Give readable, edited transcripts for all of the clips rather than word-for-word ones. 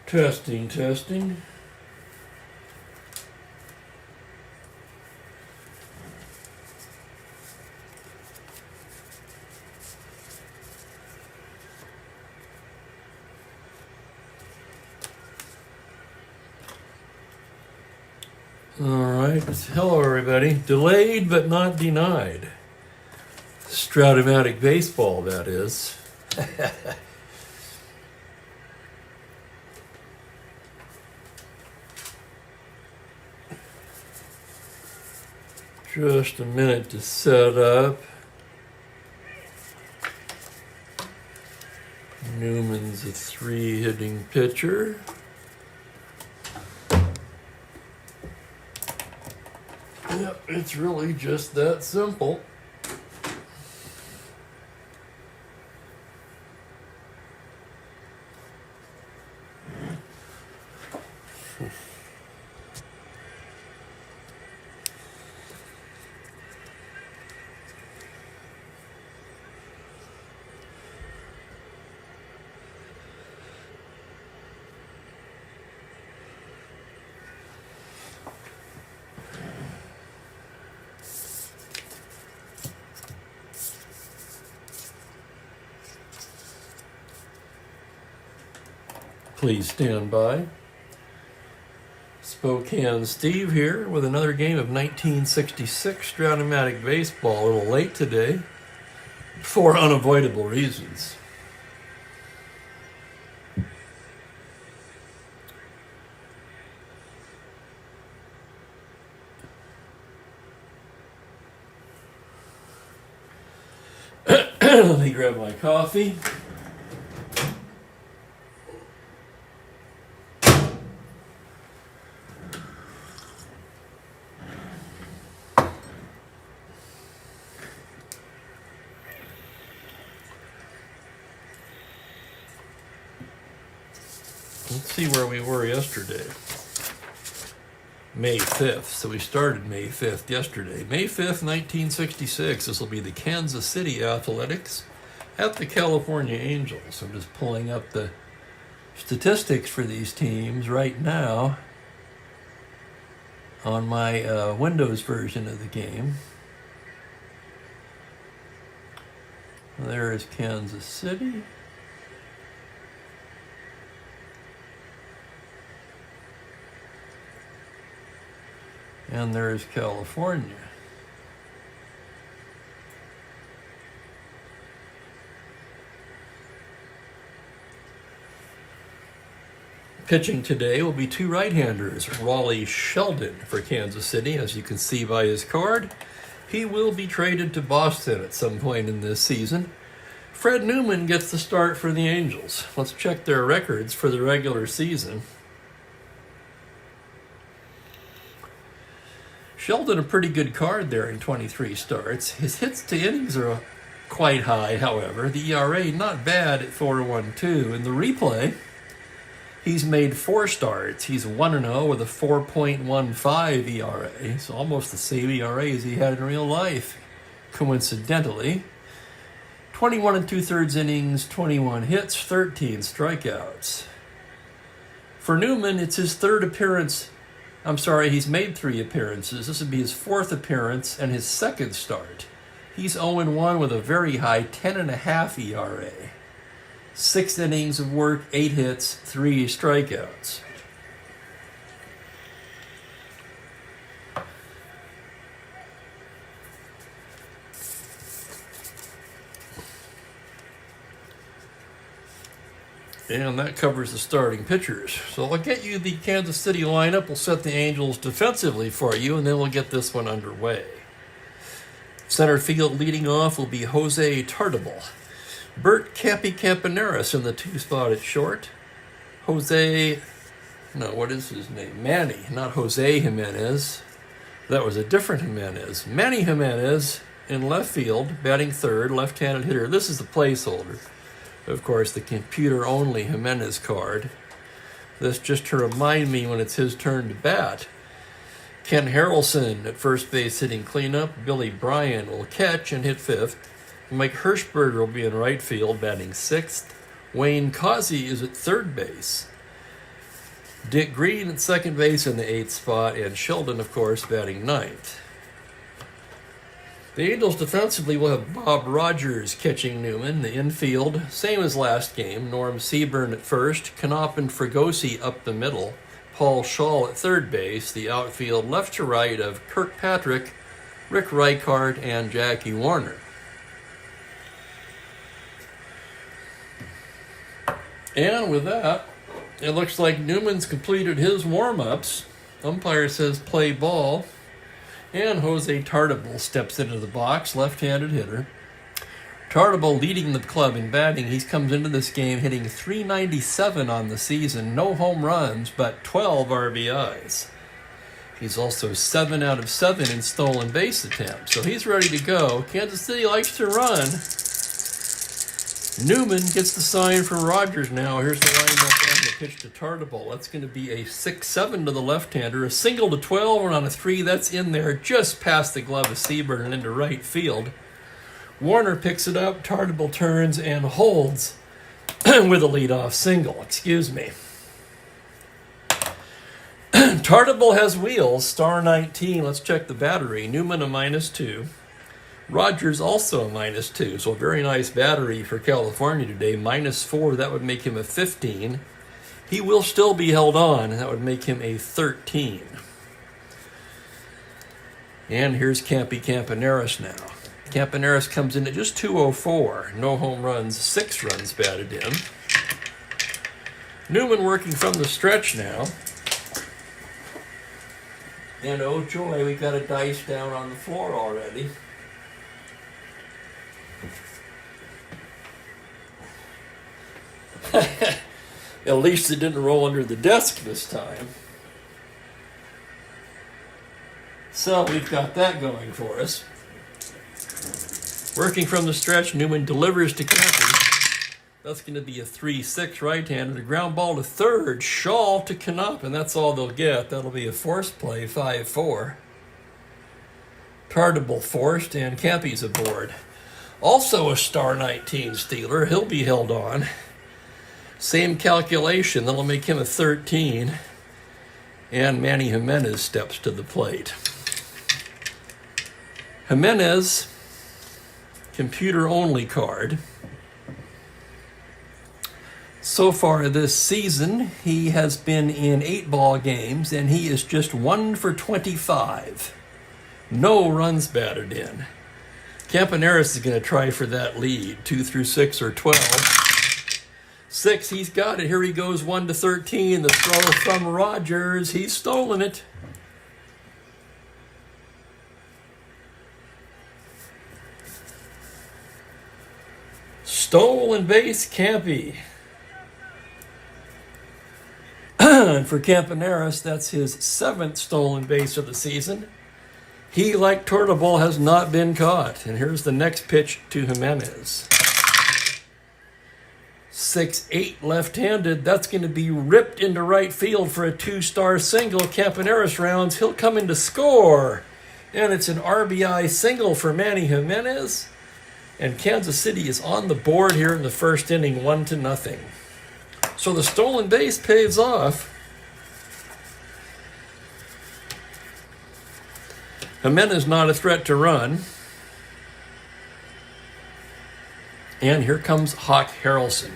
Testing, testing. All right. Hello, everybody. Delayed but not denied. Strat-O-Matic baseball, that is. Just a minute to set up. Newman's a 3-hitting pitcher. Yep, it's really just that simple. Please stand by. Spokane Steve here with another game of 1966 Strat-O-Matic baseball. A little late today for unavoidable reasons. Let me grab my coffee. Let's see where we were yesterday. May 5th. So we started May 5th yesterday. May 5th, 1966. This will be the Kansas City Athletics at the California Angels. I'm just pulling up the statistics for these teams right now on my Windows version of the game. There is Kansas City. And there's California. Pitching today will be two right-handers. Raleigh Sheldon for Kansas City, as you can see by his card. He will be traded to Boston at some point in this season. Fred Newman gets the start for the Angels. Let's check their records for the regular season. Sheldon, a pretty good card there in 23 starts. His hits to innings are quite high, however. The ERA not bad at 4.12. In the replay, he's made 4 starts. He's 1-0 with a 4.15 ERA, so almost the same ERA as he had in real life, coincidentally. 21 2/3 innings, 21 hits, 13 strikeouts. For Newman, it's his third appearance. He's made 3 appearances. This would be his 4th appearance and his 2nd start. He's 0-1 with a very high 10.5 ERA. 6 innings of work, 8 hits, 3 strikeouts. And that covers the starting pitchers. So I'll get you the Kansas City lineup. We'll set the Angels defensively for you, and then we'll get this one underway. Center field leading off will be Jose Tartabull. Bert Cappy Campaneris in the 2 spot at short. Manny, not Jose Jimenez. That was a different Jimenez. Manny Jimenez in left field, batting third, left-handed hitter. This is the placeholder. Of course, the computer-only Jimenez card. This just to remind me when it's his turn to bat. Ken Harrelson at first base hitting cleanup. Billy Bryan will catch and hit 5th. Mike Hirschberger will be in right field batting 6th. Wayne Causey is at third base. Dick Green at second base in the 8th spot, and Sheldon, of course, batting 9th. The Angels defensively will have Bob Rogers catching Newman. The infield, same as last game. Norm Seaburn at first, Knopp and Fregosi up the middle. Paul Shaw at third base. The outfield left to right of Kirkpatrick, Rick Reichart, and Jackie Warner. And with that, it looks like Newman's completed his warm-ups. Umpire says play ball. And Jose Tartabull steps into the box, left-handed hitter. Tartabull leading the club in batting. He comes into this game hitting .397 on the season. No home runs, but 12 RBIs. He's also 7 out of 7 in stolen base attempts. So he's ready to go. Kansas City likes to run. Newman gets the sign from Rogers now. Here's the lineup and the pitch to Tartabull. That's going to be a 6-7 to the left-hander. A single to 12 and on a 3. That's in there just past the glove of Seaburn and into right field. Warner picks it up. Tartabull turns and holds with a leadoff single. Excuse me. Tartabull has wheels. Star 19. Let's check the battery. Newman a -2. Rogers also a -2, so a very nice battery for California today. -4, that would make him a 15. He will still be held on, and that would make him a 13. And here's Campy Campaneris now. Campaneris comes in at just 204. No home runs, 6 runs batted in. Newman working from the stretch now. And oh joy, we got a dice down on the floor already. At least it didn't roll under the desk this time. So we've got that going for us. Working from the stretch, Newman delivers to Campy. That's going to be a 3-6 right-hander. A ground ball to third. Shaw to Knopp, and that's all they'll get. That'll be a forced play, 5-4. Tartabull forced, and Campy's aboard. Also a star 19 stealer. He'll be held on. Same calculation. That'll make him a 13. And Manny Jimenez steps to the plate. Jimenez, computer-only card. So far this season, he has been in 8 ball games, and he is just 1 for 25. No runs batted in. Campaneris is going to try for that lead, 2 through 6 or 12. 6, he's got it. Here he goes, 1 to 13. The throw from Rogers. He's stolen it. Stolen base, Campy. And for Campaneris, that's his 7th stolen base of the season. He, like Tartabull, has not been caught. And here's the next pitch to Jimenez. 6-8 left-handed. That's going to be ripped into right field for a 2-star single. Campaneris rounds. He'll come in to score. And it's an RBI single for Manny Jimenez. And Kansas City is on the board here in the first inning, 1-0. So the stolen base pays off. Jimenez not a threat to run. And here comes Hawk Harrelson.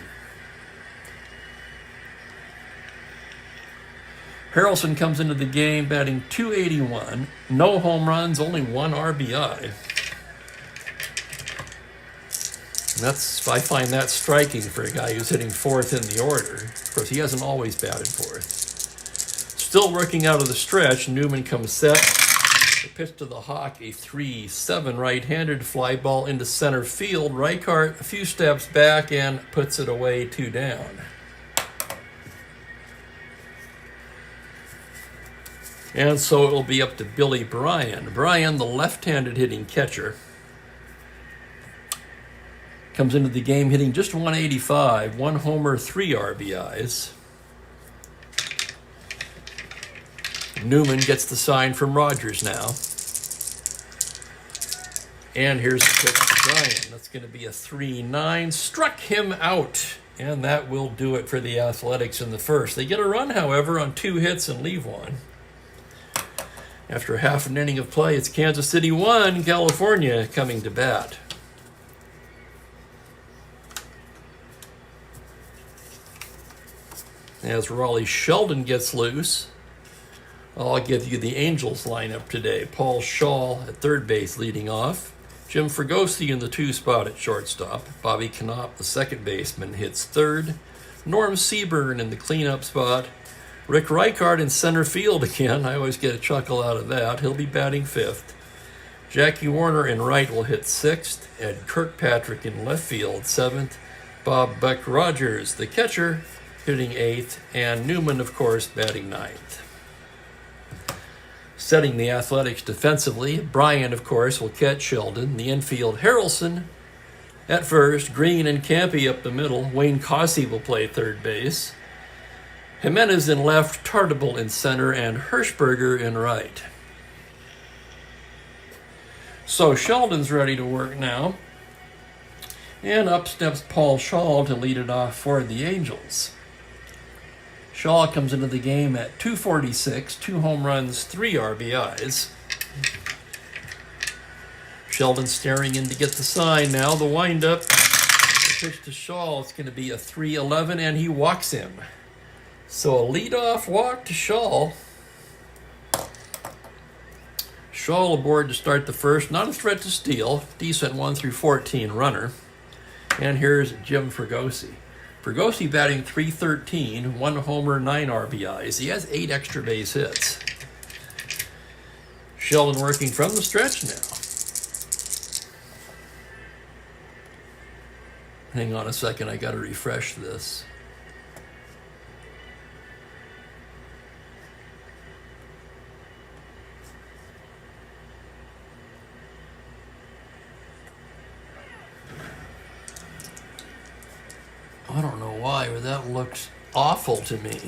Harrelson comes into the game batting .281. No home runs, only 1 RBI. And I find that striking for a guy who's hitting 4th in the order. Of course, he hasn't always batted 4th. Still working out of the stretch, Newman comes set. The pitch to the Hawk, a 3-7 right-handed fly ball into center field. Reichart a few steps back and puts it away, 2 down. And so it'll be up to Billy Bryan. Bryan, the left-handed hitting catcher, comes into the game hitting just .185, 1 homer, 3 RBIs. Newman gets the sign from Rogers now. And here's the pitch to Bryan. That's going to be a 3-9. Struck him out. And that will do it for the Athletics in the first. They get a run, however, on 2 hits and leave 1. After half an inning of play, it's Kansas City 1, California coming to bat. As Raleigh Sheldon gets loose, I'll give you the Angels lineup today. Paul Shaw at third base leading off. Jim Fregosi in the 2 spot at shortstop. Bobby Knopp, the second baseman, hits third. Norm Seaburn in the cleanup spot. Rick Reichard in center field again. I always get a chuckle out of that. He'll be batting 5th. Jackie Warner in right will hit 6th. Ed Kirkpatrick in left field 7th. Bob Buck Rogers, the catcher, hitting 8th. And Newman, of course, batting 9th. Setting the Athletics defensively, Bryan, of course, will catch Sheldon. The infield, Harrelson at first. Green and Campy up the middle. Wayne Cossey will play third base. Jimenez in left, Tartable in center, and Hirschberger in right. So Sheldon's ready to work now. And up steps Paul Shaw to lead it off for the Angels. Shaw comes into the game at .246, 2 home runs, 3 RBIs. Sheldon staring in to get the sign now. The windup, the pitch to Shaw, it's going to be a 3-11, and he walks him. So a leadoff walk to Shaw. Shaw aboard to start the first. Not a threat to steal. Decent 1 through 14 runner. And here's Jim Fregosi. Fregosi batting .313, 1 homer, 9 RBIs. He has 8 extra base hits. Sheldon working from the stretch now. Hang on a second, I gotta refresh this. I don't know why, but that looks awful to me.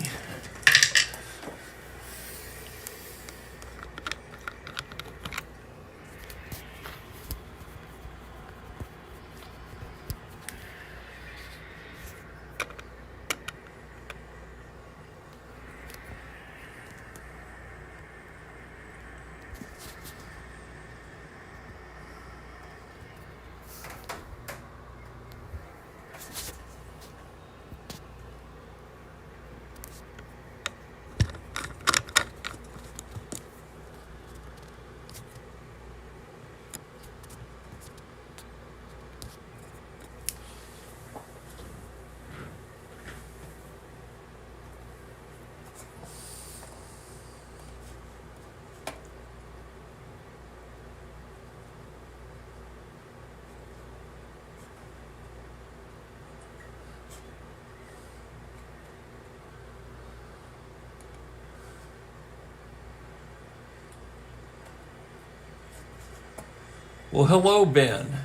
Well, hello, Ben.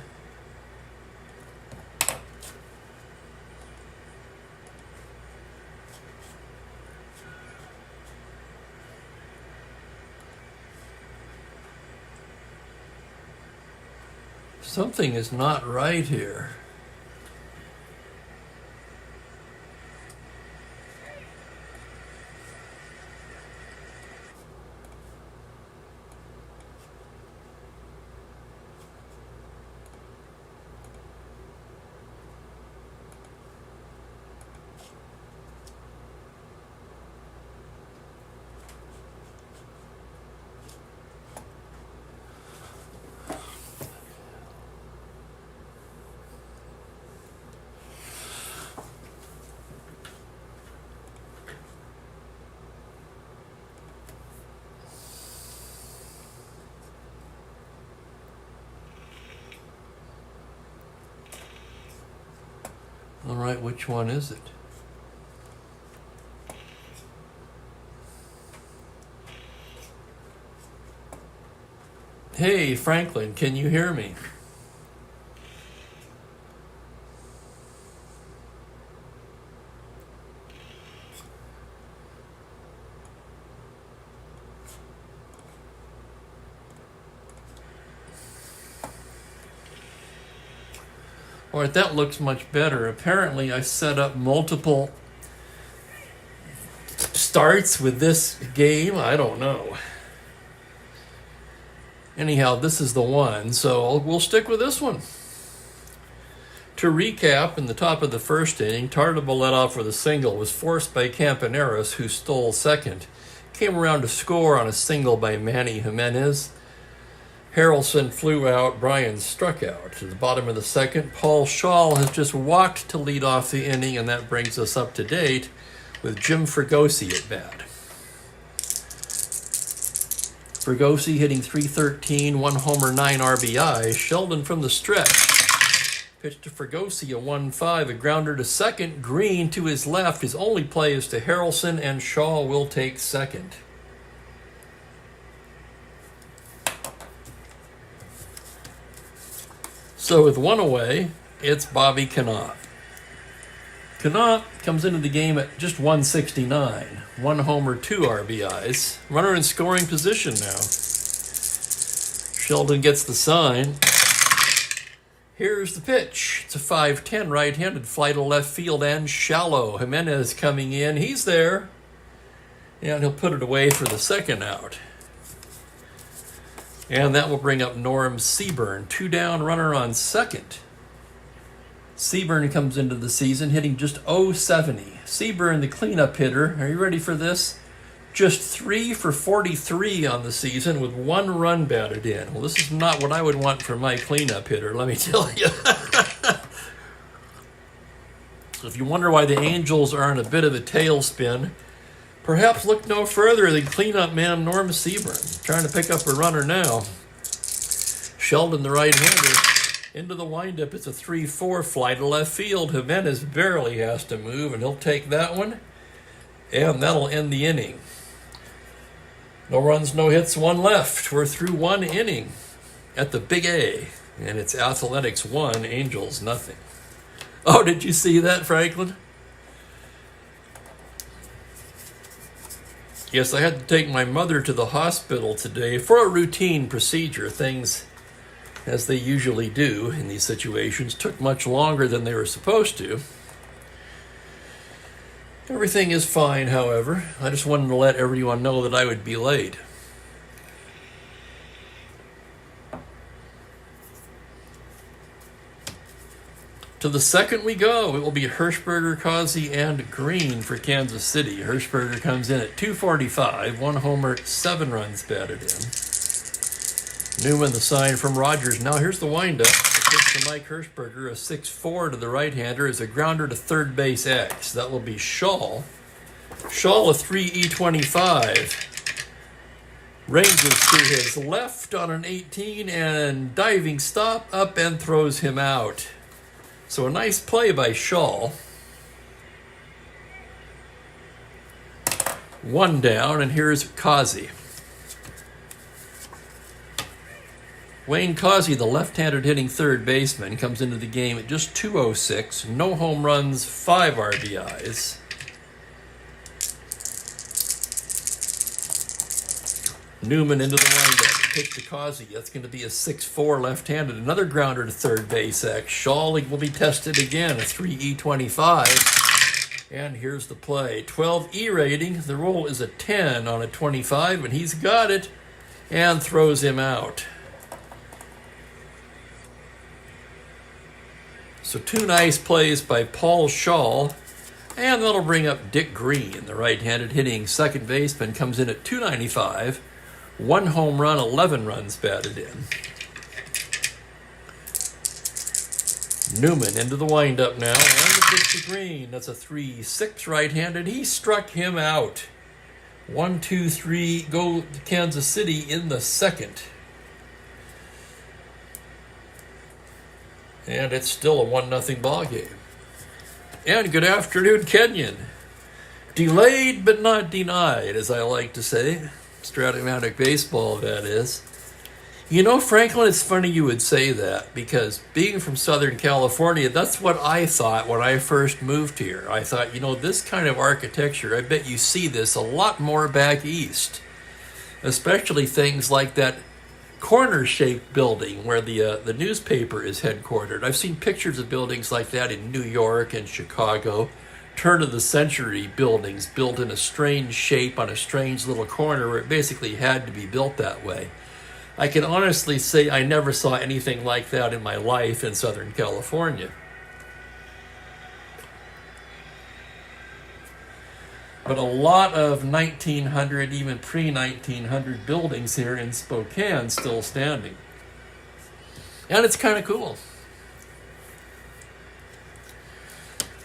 Something is not right here. All right, which one is it? Hey, Franklin, can you hear me? All right, that looks much better. Apparently, I set up multiple starts with this game. I don't know. Anyhow, this is the one, so we'll stick with this one. To recap, in the top of the first inning, Tardebo led off with a single, was forced by Campaneris, who stole second. Came around to score on a single by Manny Jimenez. Harrelson flew out, Bryan struck out. To the bottom of the second, Paul Shaw has just walked to lead off the inning, and that brings us up to date with Jim Fregosi at bat. Fregosi hitting .313, 1 homer, 9 RBI. Sheldon from the stretch. Pitch to Fregosi, a 1-5, a grounder to second. Green to his left. His only play is to Harrelson, and Shaw will take second. So with one away, it's Bobby Cannot. Cannot comes into the game at just 169. 1 homer, 2 RBIs. Runner in scoring position now. Sheldon gets the sign. Here's the pitch. It's a 5-10 right-handed fly to left field and shallow. Jimenez coming in. He's there. And he'll put it away for the second out. And that will bring up Norm Seaburn. 2 down, runner on second. Seaburn comes into the season hitting just .070. Seaburn, the cleanup hitter. Are you ready for this? Just 3 for 43 on the season with 1 run batted in. Well, this is not what I would want for my cleanup hitter, let me tell you. So if you wonder why the Angels are in a bit of a tailspin, perhaps look no further than cleanup man Norm Seaburn. Trying to pick up a runner now. Sheldon, the right-hander, into the windup. It's a 3-4 fly to left field. Jimenez barely has to move, and he'll take that one. And that'll end the inning. No runs, no hits, 1 left. We're through 1 inning at the Big A. And it's Athletics 1, Angels nothing. Oh, did you see that, Franklin? Yes, I had to take my mother to the hospital today for a routine procedure. Things, as they usually do in these situations, took much longer than they were supposed to. Everything is fine, however. I just wanted to let everyone know that I would be late. To the second we go. It will be Hirschberger, Causey, and Green for Kansas City. Hirschberger comes in at .245, 1 homer, 7 runs batted in. Newman, the sign from Rogers. Now here's the windup. To Mike Hirschberger, a 6-4 to the right-hander is a grounder to third base X. That will be Shaw. Shaw, a 3-E-25. Ranges to his left on an 18 and diving stop up and throws him out. So a nice play by Shaw. 1 down, and here's Causey. Wayne Causey, the left-handed hitting third baseman, comes into the game at just .206, no home runs, 5 RBIs. Newman into the windup, pitch to Causey. That's going to be a 6-4 left-handed, another grounder to third base X. Shaw will be tested again, a 3-E-25. And here's the play. 12 E rating, the roll is a 10 on a 25, and he's got it and throws him out. So 2 nice plays by Paul Shaw, and that'll bring up Dick Green, the right-handed hitting second baseman, comes in at .295, 1 home run, 11 runs batted in. Newman into the windup now, and the pitch to Green. That's a 3-6 right-handed. He struck him out. 1-2-3, go to Kansas City in the second. And it's still a 1-0 ball game. And good afternoon, Kenyon. Delayed but not denied, as I like to say. Strat-O-Matic baseball, that is. You know, Franklin, it's funny you would say that, because being from Southern California, that's what I thought when I first moved here. I thought, you know, this kind of architecture, I bet you see this a lot more back east. Especially things like that corner-shaped building where the newspaper is headquartered. I've seen pictures of buildings like that in New York and Chicago. Turn-of-the-century buildings built in a strange shape on a strange little corner where it basically had to be built that way. I can honestly say I never saw anything like that in my life in Southern California. But a lot of 1900, even pre-1900 buildings here in Spokane still standing. And it's kind of cool.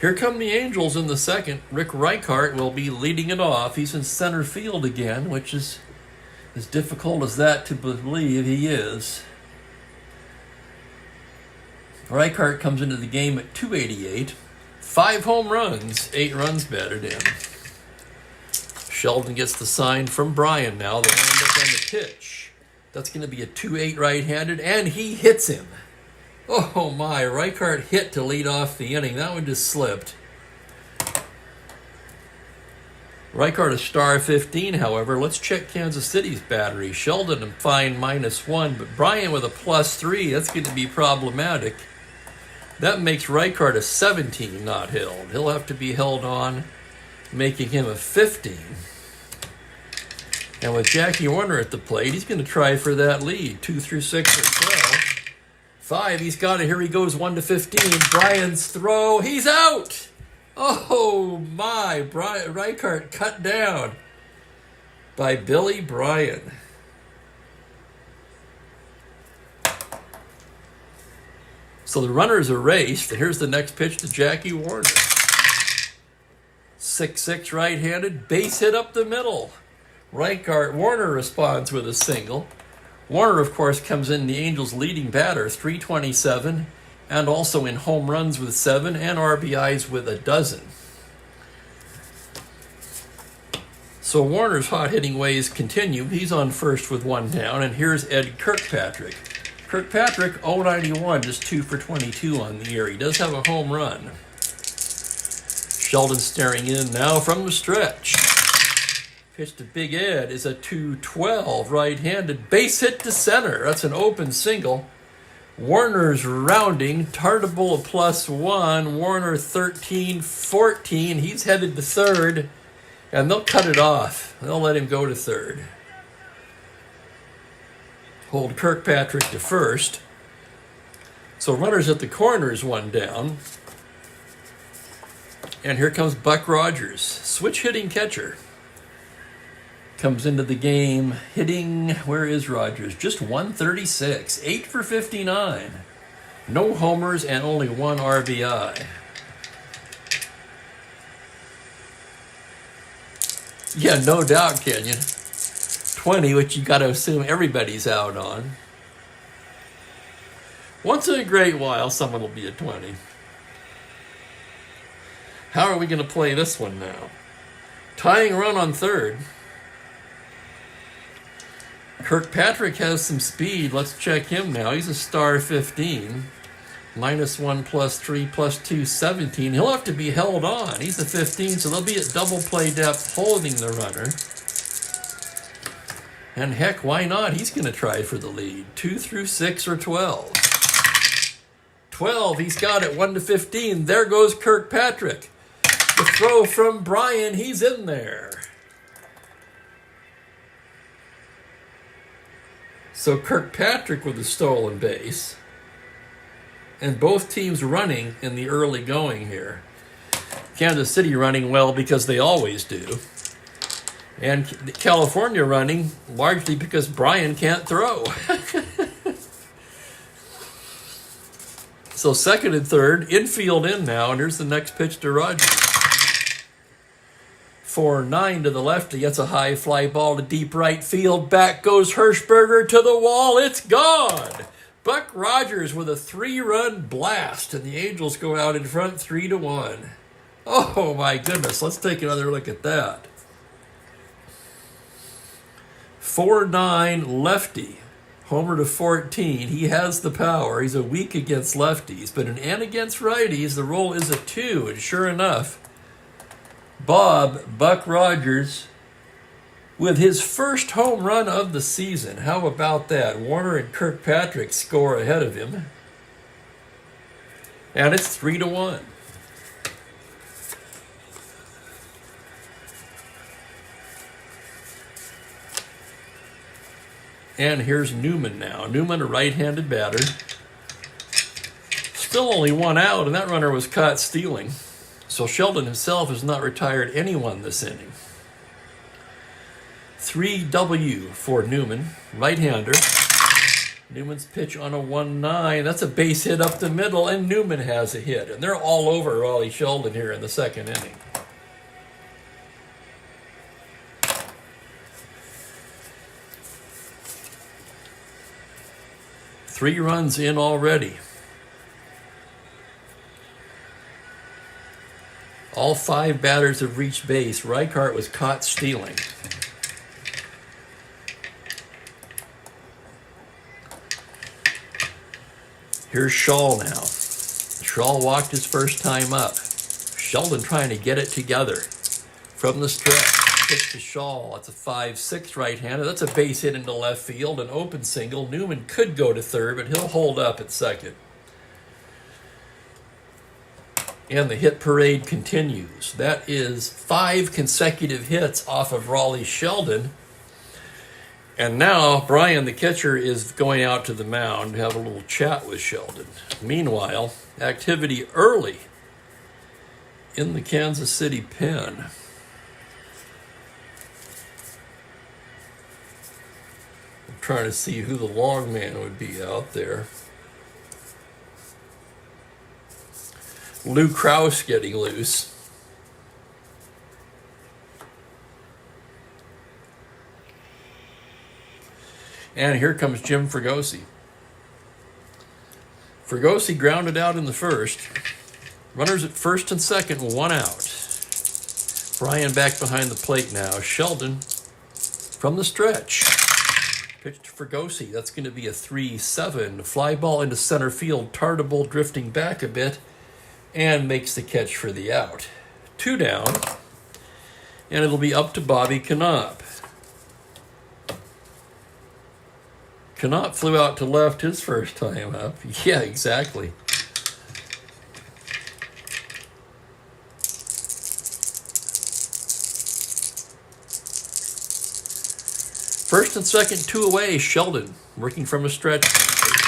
Here come the Angels in the second. Rick Reichart will be leading it off. He's in center field again, which is as difficult as that to believe he is. Reichart comes into the game at 288. 5 home runs, 8 runs batted in. Sheldon gets the sign from Brian now. The windup on the pitch. That's going to be a 2-8 right-handed, and he hits him. Oh my, Reichart hit to lead off the inning. That one just slipped. Reichart a star 15, however. Let's check Kansas City's battery. Sheldon a fine -1, but Brian with a +3. That's going to be problematic. That makes Reichart a 17 not held. He'll have to be held on, making him a 15. And with Jackie Warner at the plate, he's going to try for that lead. 2 through 6 or 12. 5, he's got it. Here he goes, 1 to 15. Brian's throw, he's out! Oh my, Reichart cut down by Billy Bryan. So the runner's erased, and here's the next pitch to Jackie Warner. 6-6 right-handed, base hit up the middle. Warner responds with a single. Warner, of course, comes in the Angels' leading batter, 327, and also in home runs with 7 and RBIs with 12. So Warner's hot-hitting ways continue. He's on first with 1 down, and here's Ed Kirkpatrick. Kirkpatrick, 091, just 2 for 22 on the year. He does have a home run. Sheldon staring in now from the stretch. Pitch to Big Ed is a 212 right-handed base hit to center. That's an open single. Warner's rounding. Tartable a +1. Warner 13-14. He's headed to third. And they'll cut it off. They'll let him go to third. Hold Kirkpatrick to first. So runners at the corners, 1 down. And here comes Buck Rogers, switch hitting catcher. Comes into the game hitting, where is Rogers? Just 136, 8 for 59. No homers and only 1 RBI. Yeah, no doubt, Kenyon. 20, which you got to assume everybody's out on. Once in a great while, someone will be at 20. How are we going to play this one now? Tying run on third. Kirkpatrick has some speed. Let's check him now. He's a star 15. -1 +3 +2, 17. He'll have to be held on. He's a 15, so they'll be at double play depth holding the runner. And heck, why not? He's going to try for the lead. 2 through 6 or 12. 12, he's got it. 1 to 15. There goes Kirkpatrick. The throw from Brian, he's in there. So Kirkpatrick with a stolen base. And both teams running in the early going here. Kansas City running well because they always do. And California running largely because Brian can't throw. So second and third, infield in now, and here's the next pitch to Rogers. 4-9 to the lefty. That's a high fly ball to deep right field. Back goes Hirschberger to the wall. It's gone. Buck Rogers with a 3-run blast, and the Angels go out in front 3-1. Oh my goodness, let's take another look at that. 4-9 lefty, homer to 14. He has the power. He's a weak against lefties, but in and against righties, the roll is a 2, and sure enough, Buck Rogers with his first home run of the season. How about that? Warner and Kirkpatrick score ahead of him. And it's 3-1. And here's Newman now. Newman, a right-handed batter. Still only one out, and that runner was caught stealing. So Sheldon himself has not retired anyone this inning. 3W for Newman, right-hander. Newman's pitch on a 1-9. That's a base hit up the middle, and Newman has a hit. And they're all over Raleigh Sheldon here in the second inning. Three runs in already. All five batters have reached base. Reichart was caught stealing. Here's Shaw now. Shaw walked his first time up. Sheldon trying to get it together. From the stretch, pitch to Shaw. That's a 5-6 right-hander. That's a base hit into left field, an open single. Newman could go to third, but he'll hold up at second. And the hit parade continues. That is 5 consecutive hits off of Raleigh Sheldon. And now Brian, the catcher, is going out to the mound to have a little chat with Sheldon. Meanwhile, activity early in the Kansas City pen. I'm trying to see who the long man would be out there. Lou Krause getting loose. And here comes Jim Fregosi. Fregosi grounded out in the first. Runners at first and second, one out. Brian back behind the plate now. Sheldon from the stretch. Pitch to Fregosi. That's going to be a 3-7. Fly ball into center field. Tartable drifting back a bit and makes the catch for the out. 2 down. And it'll be up to Bobby Knopp. Knopp flew out to left his first time up. Yeah, exactly. First and second, 2 away. Sheldon working from a stretch.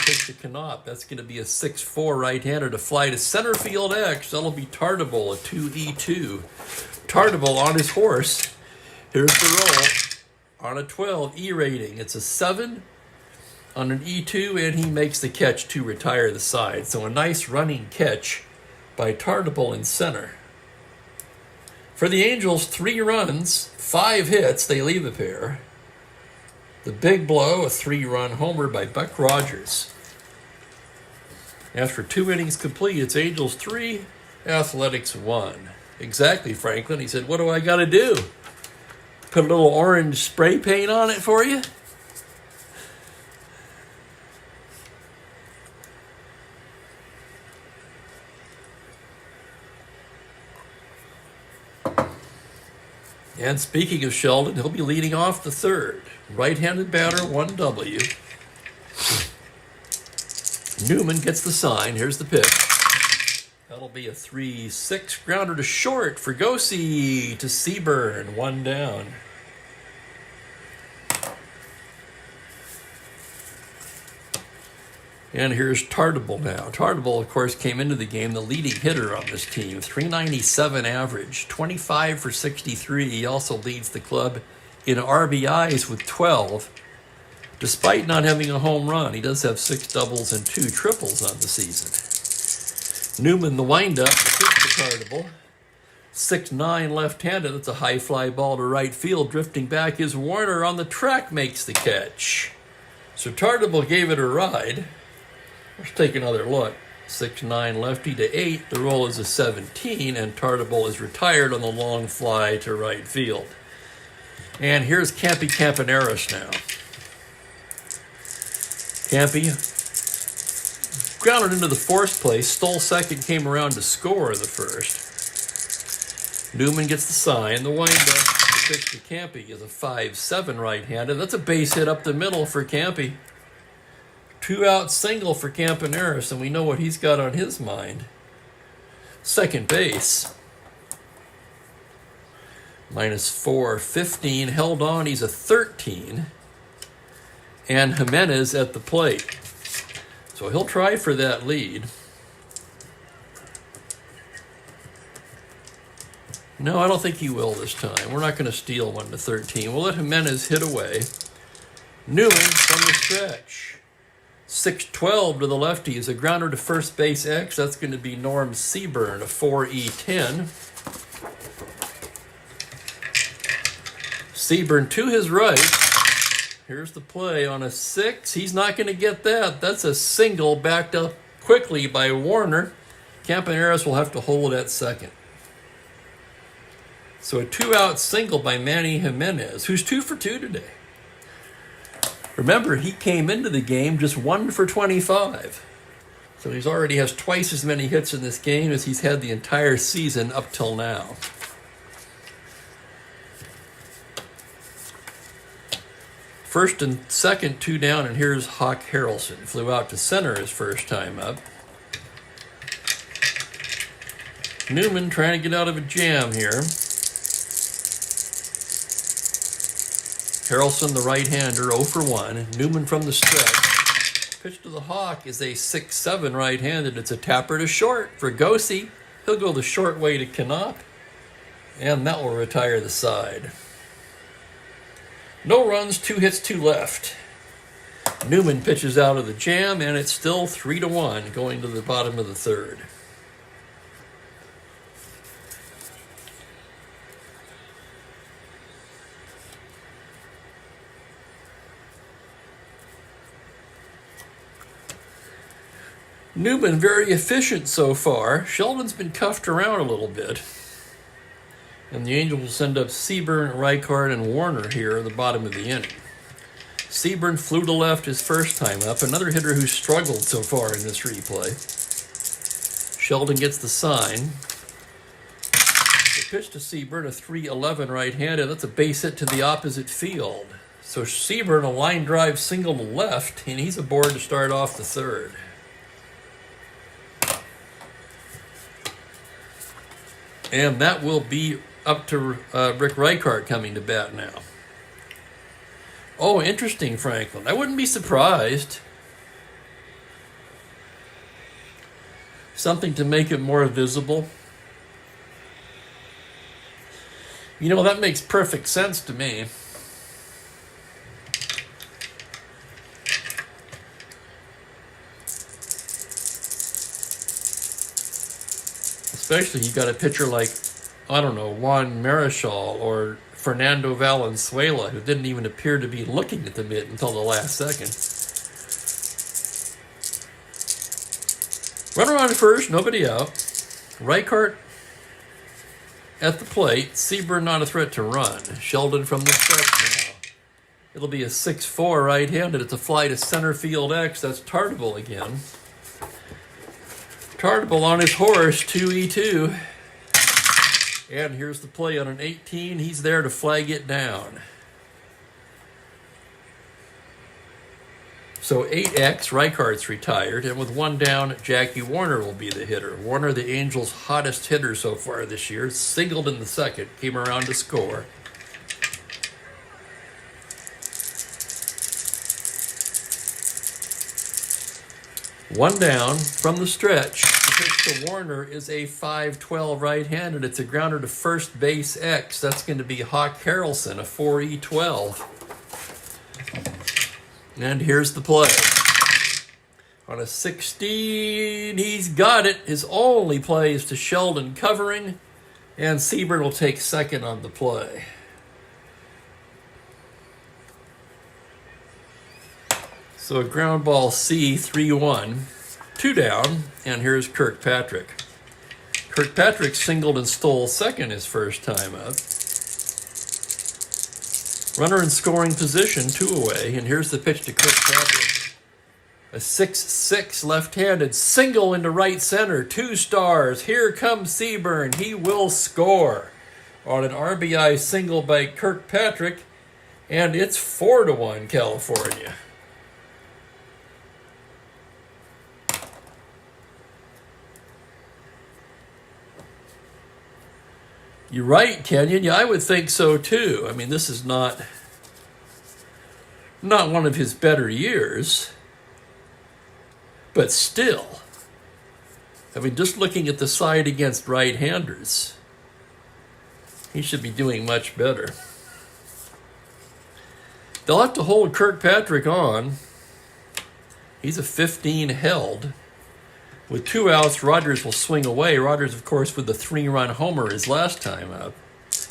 Pitch to Knopp. That's going to be a 6-4 right-hander to fly to center field X. That'll be Tartable, a 2-E-2. Tartable on his horse. Here's the roll on a 12 E rating. It's a 7 on an E2, and he makes the catch to retire the side. So a nice running catch by Tartable in center. For the Angels, 3 runs, 5 hits. They leave a pair. The big blow, a 3-run homer by Buck Rogers. After 2 innings complete, it's Angels 3, Athletics 1. Exactly, Franklin. He said, what do I got to do? Put a little orange spray paint on it for you? And speaking of Sheldon, he'll be leading off the third. Right-handed batter, 1W. Newman gets the sign. Here's the pitch. That'll be a 3-6 grounder to short. Fregosi to Seaburn, 1 down. And here's Tartable now. Tartable, of course, came into the game the leading hitter on this team. 397 average, 25 for 63. He also leads the club in RBIs with 12. Despite not having a home run, he does have 6 doubles and 2 triples on the season. Newman, the windup, the pitch to Tartable. 6'9", left-handed. That's a high fly ball to right field. Drifting back is Warner on the track, makes the catch. So Tartable gave it a ride. Let's take another look. 6'9", lefty to 8. The roll is a 17, and Tartable is retired on the long fly to right field. And here's Campy Campaneris now. Campy grounded into the fourth place. Stole second, came around to score the first. Newman gets the sign. The windup, the pitch to Campy is a 5-7 right-handed. That's a base hit up the middle for Campy. 2-out single for Campaneris, and we know what he's got on his mind. Second base. -4, 15, held on, he's a 13. And Jimenez at the plate. So he'll try for that lead. No, I don't think he will this time. We're not going to steal 1 to 13. We'll let Jimenez hit away. Newman from the stretch. 6-12 to the lefty is a grounder to first base X. That's going to be Norm Seaburn, a 4E10. Seaburn to his right. Here's the play on a 6. He's not going to get that. That's a single backed up quickly by Warner. Campaneris will have to hold at second. So a 2-out single by Manny Jimenez, who's 2 for 2 today. Remember, he came into the game just 1 for 25. So he already has twice as many hits in this game as he's had the entire season up till now. First and second, 2 down, and here's Hawk Harrelson. Flew out to center his first time up. Newman trying to get out of a jam here. Harrelson, the right-hander, 0 for 1. Newman from the stretch. Pitch to the Hawk is a 6-7 right-handed. It's a tapper to short for Gossi. He'll go the short way to Knopp, and that will retire the side. No runs, 2 hits, 2 left. Newman pitches out of the jam, and it's still 3-1 going to the bottom of the third. Newman very efficient so far. Sheldon's been cuffed around a little bit. And the Angels will send up Seaburn, Reichard, and Warner here at the bottom of the inning. Seaburn flew to left his first time up. Another hitter who's struggled so far in this replay. Sheldon gets the sign. The pitch to Seaburn, a 3-11 right-handed. That's a base hit to the opposite field. So Seaburn, a line drive single to left, and he's aboard to start off the third. And that will be up to Rick Reichard coming to bat now. Oh, interesting, Franklin. I wouldn't be surprised. Something to make it more visible. You know, that makes perfect sense to me. Especially you got a pitcher like, I don't know, Juan Marichal or Fernando Valenzuela, who didn't even appear to be looking at the mitt until the last second. Runner on first, nobody out. Reichard at the plate. Seaburn not a threat to run. Sheldon from the stretch now. It'll be a 6-4 right-handed. It's a fly to center field X. That's Tartable again. Tartable on his horse, 2E2. And here's the play on an 18. He's there to flag it down. So 8X, Reichardt's retired, and with 1 down, Jackie Warner will be the hitter. Warner, the Angels' hottest hitter so far this year, singled in the second, came around to score. One down from the stretch. The pitch to Warner is a 5-12 right-handed. It's a grounder to first base X. That's going to be Hawk Harrelson, a 4E12. And here's the play. On a 16, he's got it. His only play is to Sheldon covering, and Seaburn will take second on the play. So a ground ball C, 3-1, 2 down, and here's Kirkpatrick. Kirkpatrick singled and stole second his first time up. Runner in scoring position, 2 away, and here's the pitch to Kirkpatrick. A 6-6 left-handed single into right center, 2 stars. Here comes Seaburn. He will score on an RBI single by Kirkpatrick, and it's 4-1 California. You're right, Kenyon. Yeah, I would think so too. I mean, this is not one of his better years, but still, I mean, just looking at the side against right-handers, he should be doing much better. They'll have to hold Kirkpatrick on. He's a 15 held. With 2 outs, Rogers will swing away. Rogers, of course, with the 3-run homer his last time up.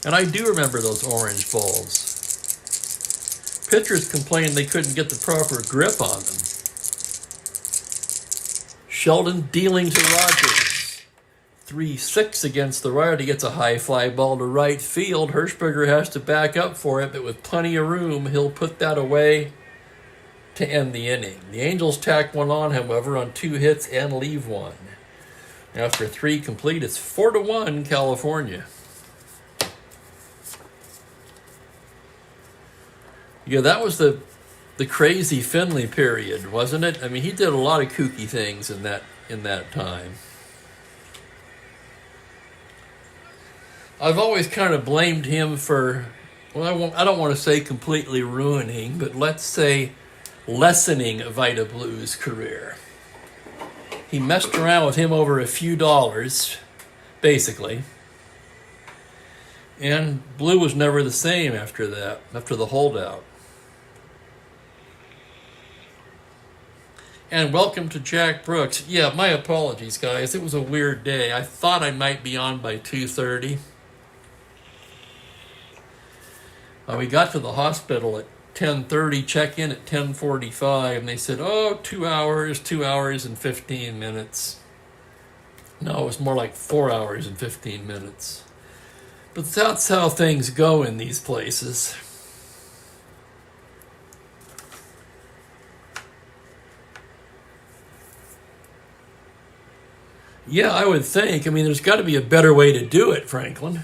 And I do remember those orange balls. Pitchers complained they couldn't get the proper grip on them. Sheldon dealing to Rogers. 3-6 against the right. He gets a high fly ball to right field. Hirschberger has to back up for it, but with plenty of room, he'll put that away to end the inning. The Angels tack one on, however, on 2 hits and leave one. After 3 complete, it's 4-1 California. Yeah, that was the crazy Finley period, wasn't it? I mean, he did a lot of kooky things in that time. I've always kind of blamed him for, well, I don't want to say completely ruining, but let's say lessening Vida Blue's career. He messed around with him over a few dollars, basically. And Blue was never the same after that, after the holdout. And welcome to Jack Brooks. Yeah, my apologies, guys. It was a weird day. I thought I might be on by 2:30. We got to the hospital at 10:30, check in at 10:45, and they said, 2 hours and 15 minutes. No, it was more like 4 hours and 15 minutes. But that's how things go in these places. Yeah, I would think. I mean, there's got to be a better way to do it, Franklin.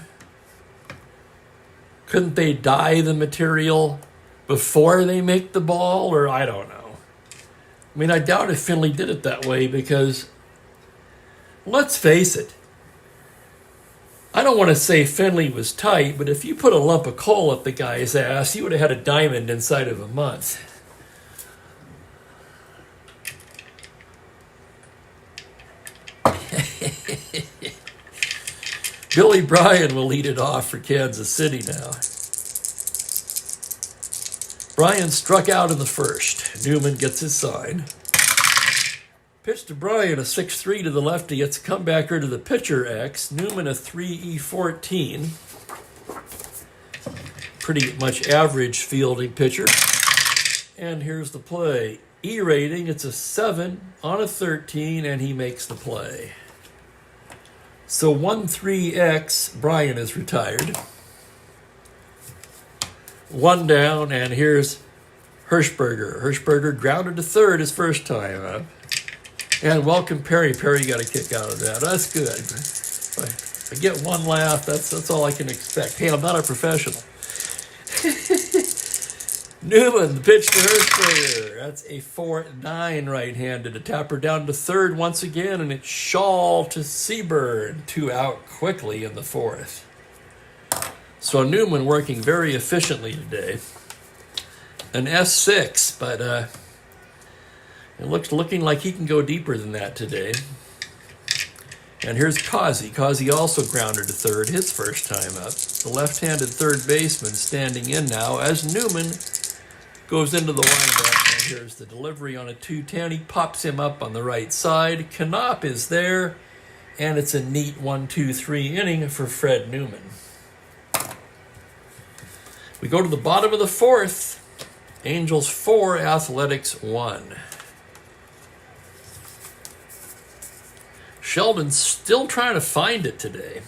Couldn't they dye the material before they make the ball? Or I don't know. I mean, I doubt if Finley did it that way because, let's face it, I don't want to say Finley was tight, but if you put a lump of coal up the guy's ass, he would have had a diamond inside of a month. Billy Bryan will lead it off for Kansas City now. Bryan struck out in the first. Newman gets his sign. Pitch to Bryan, a 6-3 to the lefty. It's a comebacker to the pitcher X. Newman, a 3.14. Pretty much average fielding pitcher. And here's the play. E rating, it's a 7 on a 13, and he makes the play. So 1-3X, Bryan is retired. 1 down, and here's Hirschberger. Hirschberger grounded to third his first time up. And welcome Perry. Perry got a kick out of that. That's good. If I get one laugh, that's all I can expect. Hey, I'm not a professional. Newman, the pitch to Hirschberger. That's a 4-9 right-handed. A tapper down to third once again, and it's Shaw to Seaburn. 2 out quickly in the 4th. So Newman working very efficiently today. An S6, but it looking like he can go deeper than that today. And here's Causey. Causey also grounded to third his first time up. The left-handed third baseman standing in now as Newman goes into the windup, and here's the delivery on a 2-10. He pops him up on the right side. Knopp is there, and it's a neat 1-2-3 inning for Fred Newman. We go to the bottom of the 4th. Angels 4, Athletics 1. Sheldon's still trying to find it today.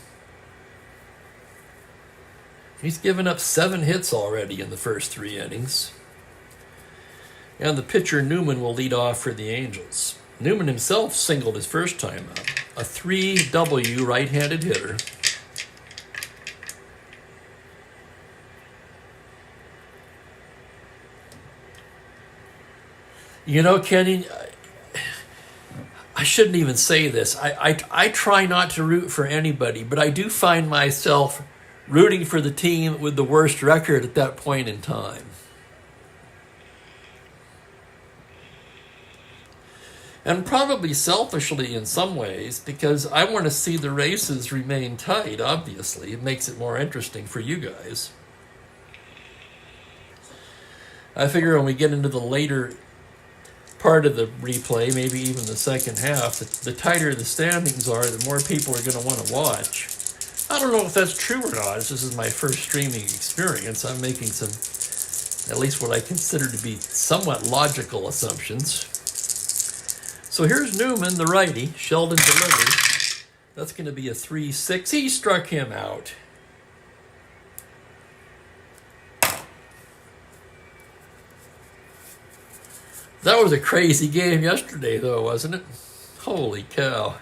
He's given up 7 hits already in the first 3 innings. And the pitcher Newman will lead off for the Angels. Newman himself singled his first time up. A 3W right-handed hitter. You know, Kenny, I shouldn't even say this. I try not to root for anybody, but I do find myself rooting for the team with the worst record at that point in time. And probably selfishly in some ways, because I want to see the races remain tight, obviously. It makes it more interesting for you guys. I figure when we get into the later part of the replay, maybe even the second half, the tighter the standings are, the more people are going to want to watch. I don't know if that's true or not. This is my first streaming experience. I'm making some, at least what I consider to be somewhat logical assumptions. So here's Newman, the righty. Sheldon delivers. That's going to be a 3-6. He struck him out. That was a crazy game yesterday, though, wasn't it? Holy cow.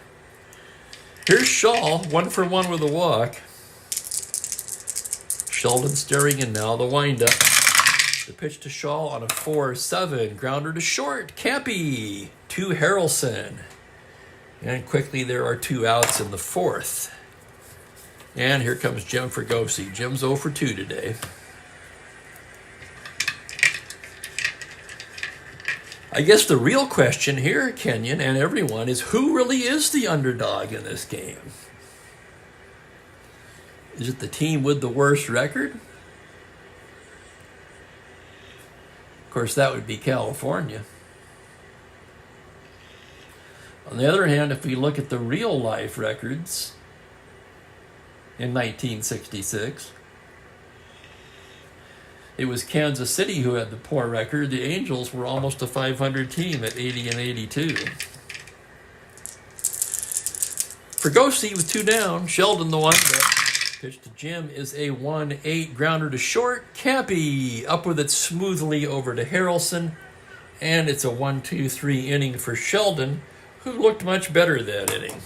Here's Shaw, 1 for 1 with a walk. Sheldon staring in now, the windup. The pitch to Shaw on a 4-7. Grounder to short. Campy to Harrelson. And quickly there are 2 outs in the 4th. And here comes Jim Fregosi. Jim's 0 for 2 today. I guess the real question here, Kenyon and everyone, is who really is the underdog in this game? Is it the team with the worst record? Of course, that would be California. On the other hand, if we look at the real life records in 1966, it was Kansas City who had the poor record. The Angels were almost a 500 team at 80 and 82. Fregosi with 2 down. Sheldon the windup. Pitch to Jim is a 1-8 grounder to short. Campy up with it smoothly over to Harrelson. And it's a 1-2-3 inning for Sheldon, who looked much better that inning.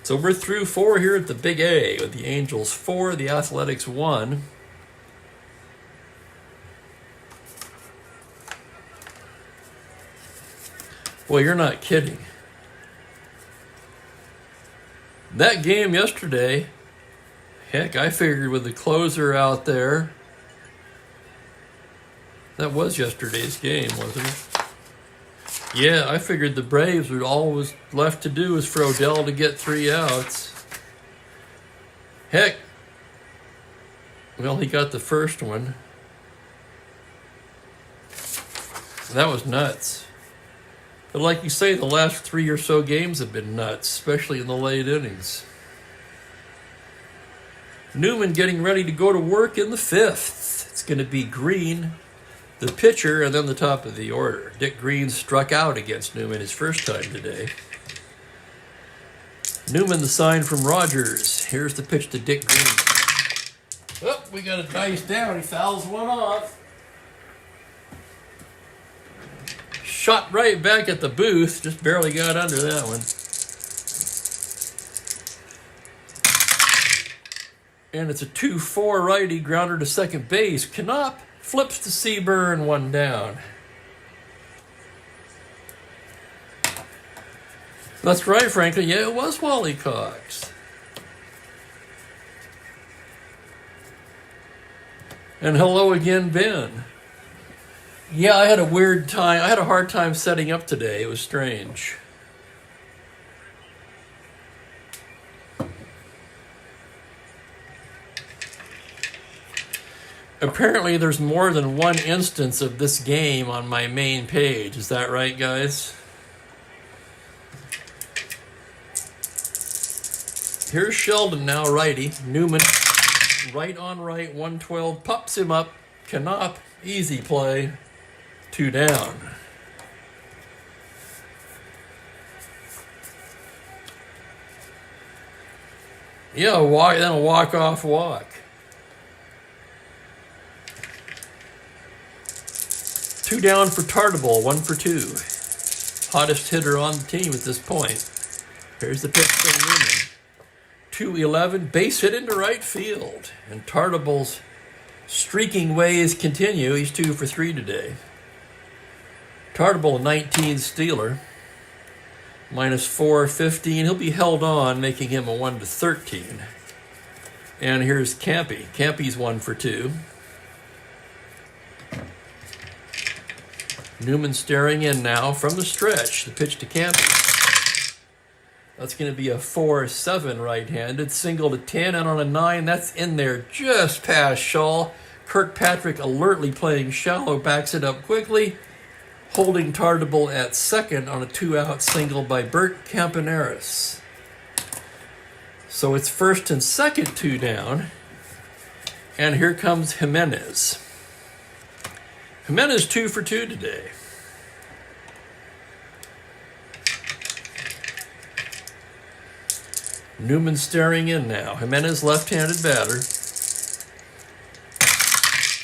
So we're through 4 here at the Big A with the Angels 4, the Athletics 1. Well, you're not kidding. That game yesterday, heck, I figured with the closer out there, that was yesterday's game, wasn't it? Yeah, I figured the Braves would all was left to do was for Odell to get 3 outs. Heck, well, he got the first one. That was nuts. But like you say, the last 3 or so games have been nuts, especially in the late innings. Newman getting ready to go to work in the 5th. It's going to be Green, the pitcher, and then the top of the order. Dick Green struck out against Newman his first time today. Newman, the sign from Rogers. Here's the pitch to Dick Green. Oh, we got a dice down. He fouls one off. Shot right back at the booth. Just barely got under that one. And it's a 2-4 righty grounder to second base. Knopp flips to Seaburn, 1 down. That's right, Franklin. Yeah, it was Wally Cox. And hello again, Ben. Yeah, I had a weird time. I had a hard time setting up today. It was strange. Apparently, there's more than one instance of this game on my main page. Is that right, guys? Here's Sheldon now, righty. Newman, right on right, 112, pops him up. Knopp, easy play. 2 down. Yeah, then a walk-off walk. 2 down for Tartable, 1 for 2. Hottest hitter on the team at this point. Here's the pitch from Newman. 2-11, base hit into right field. And Tartable's streaking ways continue. He's 2 for 3 today. Tartable 19 Steeler, minus 415. He'll be held on, making him a 1-13. And here's Campy. Campy's 1 for 2. Newman staring in now from the stretch. The pitch to Campy. That's going to be a 4-7 right-handed. Single to 10, and on a 9, that's in there just past Shaw. Kirkpatrick alertly playing shallow, backs it up quickly, holding Tartable at second on a 2-out single by Bert Campaneris. So it's first and second, 2 down. And here comes Jimenez. Jimenez 2 for 2 today. Newman staring in now. Jimenez left-handed batter.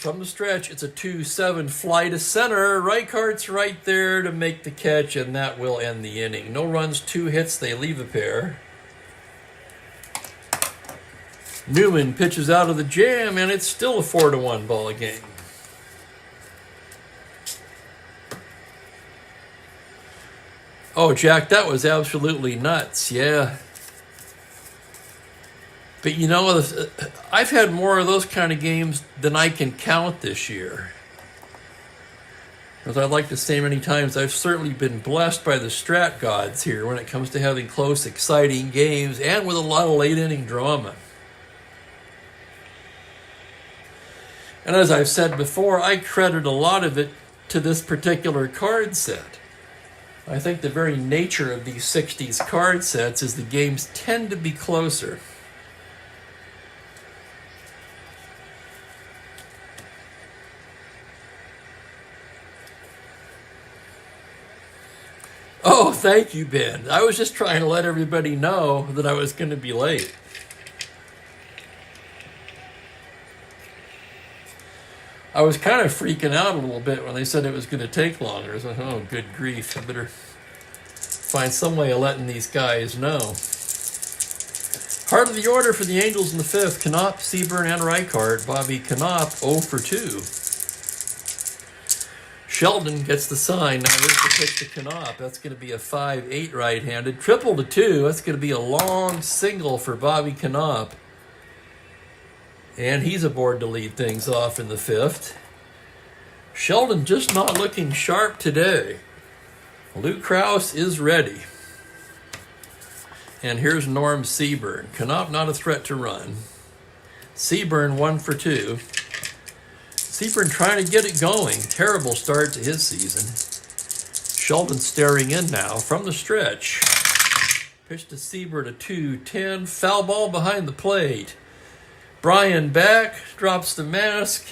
From the stretch, it's a 2-7 fly to center. Reichardt's right there to make the catch, and that will end the inning. No runs, 2 hits, they leave a pair. Newman pitches out of the jam, and it's still a 4-1 ball game. Oh, Jack, that was absolutely nuts, yeah. But you know, I've had more of those kind of games than I can count this year. As I'd like to say many times, I've certainly been blessed by the Strat gods here when it comes to having close, exciting games and with a lot of late-inning drama. And as I've said before, I credit a lot of it to this particular card set. I think the very nature of these 60s card sets is the games tend to be closer. Oh, thank you, Ben. I was just trying to let everybody know that I was going to be late. I was kind of freaking out a little bit when they said it was going to take longer. I was like, oh, good grief. I better find some way of letting these guys know. Heart of the order for the Angels in the 5th. Knopp, Seaburn, and Reichhardt. Bobby Knopp, 0 for 2. Sheldon gets the sign. Now here's the pitch to Knopp. That's going to be a 5-8 right-handed. Triple to 2. That's going to be a long single for Bobby Knopp. And he's aboard to lead things off in the 5th. Sheldon just not looking sharp today. Lou Krause is ready. And here's Norm Seaburn. Knopp not a threat to run. Seaburn 1 for 2. Seaburn trying to get it going. Terrible start to his season. Sheldon staring in now from the stretch. Pitch to Seaburn, a 2-10. Foul ball behind the plate. Brian back, drops the mask,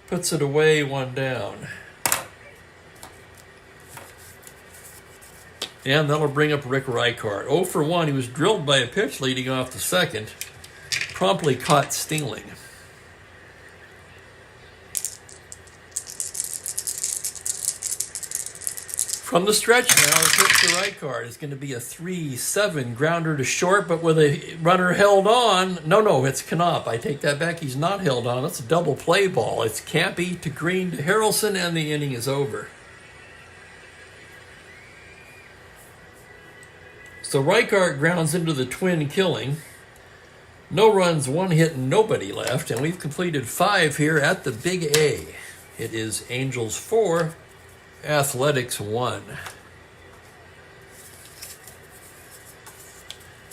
puts it away, 1 down. And that'll bring up Rick Reichhardt. 0 for 1, he was drilled by a pitch leading off the second. Promptly caught stealing. From the stretch now, the pitch to Reichhardt is going to be a 3-7 grounder to short, but with a runner held on. No, it's Knopp. I take that back. He's not held on. That's a double play ball. It's Campy to Green to Harrelson, and the inning is over. So Reichhardt grounds into the twin killing. No runs, 1 hit, and nobody left, and we've completed 5 here at the Big A. It is Angels 4. Athletics 1.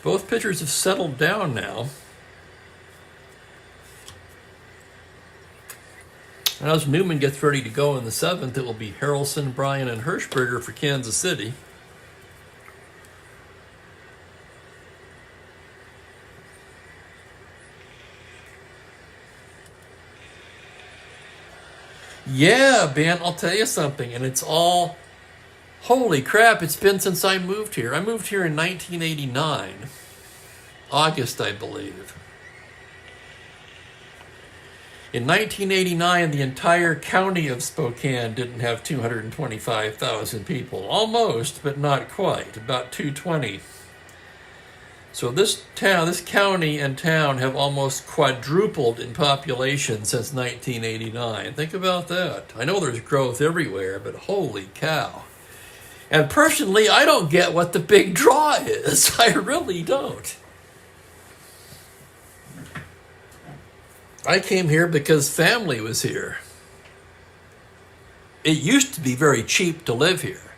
Both pitchers have settled down now. And as Newman gets ready to go in the 7th, it will be Harrelson, Bryan, and Hirschberger for Kansas City. Yeah, Ben, I'll tell you something, and it's all, holy crap, it's been since I moved here. I moved here in 1989, August, I believe. In 1989, the entire county of Spokane didn't have 225,000 people. Almost, but not quite, about 220. So this county and town have almost quadrupled in population since 1989. Think about that. I know there's growth everywhere, but holy cow. And personally, I don't get what the big draw is. I really don't. I came here because family was here. It used to be very cheap to live here.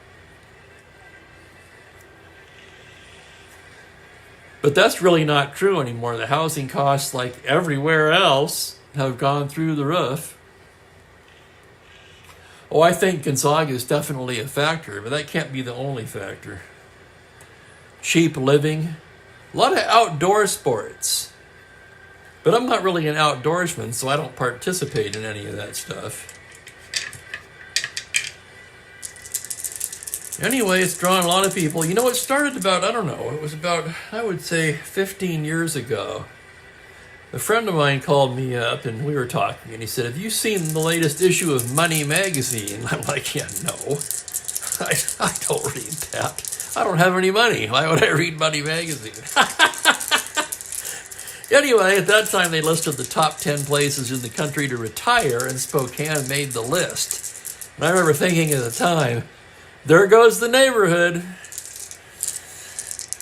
But that's really not true anymore. The housing costs, like everywhere else, have gone through the roof. Oh, I think Gonzaga is definitely a factor, but that can't be the only factor. Cheap living, a lot of outdoor sports. But I'm not really an outdoorsman, so I don't participate in any of that stuff. Anyway, it's drawn a lot of people. You know, it started about, I don't know, it was about, I would say, 15 years ago. A friend of mine called me up and we were talking, and he said, "Have you seen the latest issue of Money Magazine?" I'm like, "Yeah, no. I don't read that. I don't have any money. Why would I read Money Magazine?" Anyway, at that time they listed the top 10 places in the country to retire, and Spokane made the list. And I remember thinking at the time, there goes the neighborhood,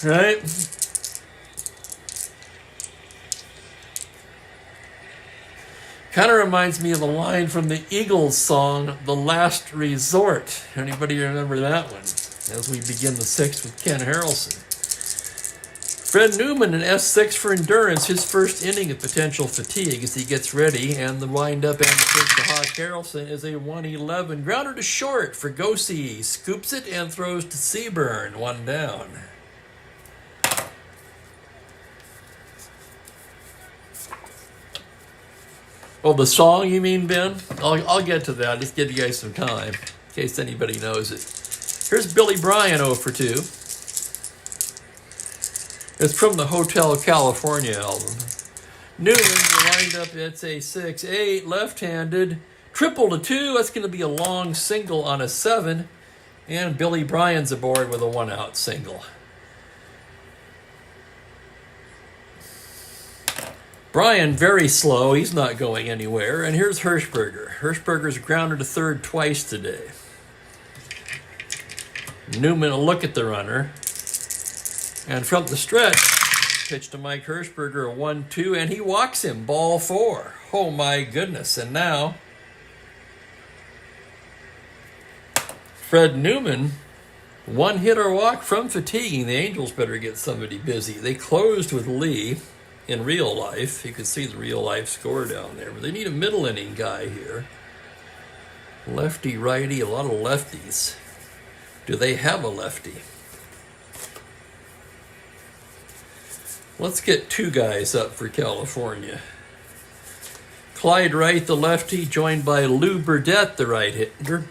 right? Kind of reminds me of a line from the Eagles song, "The Last Resort." Anybody remember that one? As we begin the sixth with Ken Harrelson. Fred Newman in S6 for endurance, his first inning of potential fatigue as he gets ready, and the wind-up and the pitch to Hawk Harrelson is a 1-11. Grounder to short for Gosey, scoops it and throws to Seaburn, 1 down. Oh, the song you mean, Ben? I'll get to that. Just give you guys some time in case anybody knows it. Here's Billy Bryan 0 for 2. It's from the Hotel California album. Newman, the windup, it's a 6-8, left-handed. Triple to 2, that's going to be a long single on a 7. And Billy Bryan's aboard with a 1-out single. Bryan, very slow. He's not going anywhere. And here's Hirschberger. Hirschberger's grounded to third twice today. Newman will look at the runner. And from the stretch, pitch to Mike Hirschberger, a 1-2, and he walks him, ball 4. Oh my goodness. And now, Fred Newman, 1 hit or walk from fatiguing. The Angels better get somebody busy. They closed with Lee in real life. You can see the real life score down there. But they need a middle inning guy here. Lefty, righty, a lot of lefties. Do they have a lefty? Let's get 2 guys up for California. Clyde Wright, the lefty, joined by Lou Burdette, the right hitter.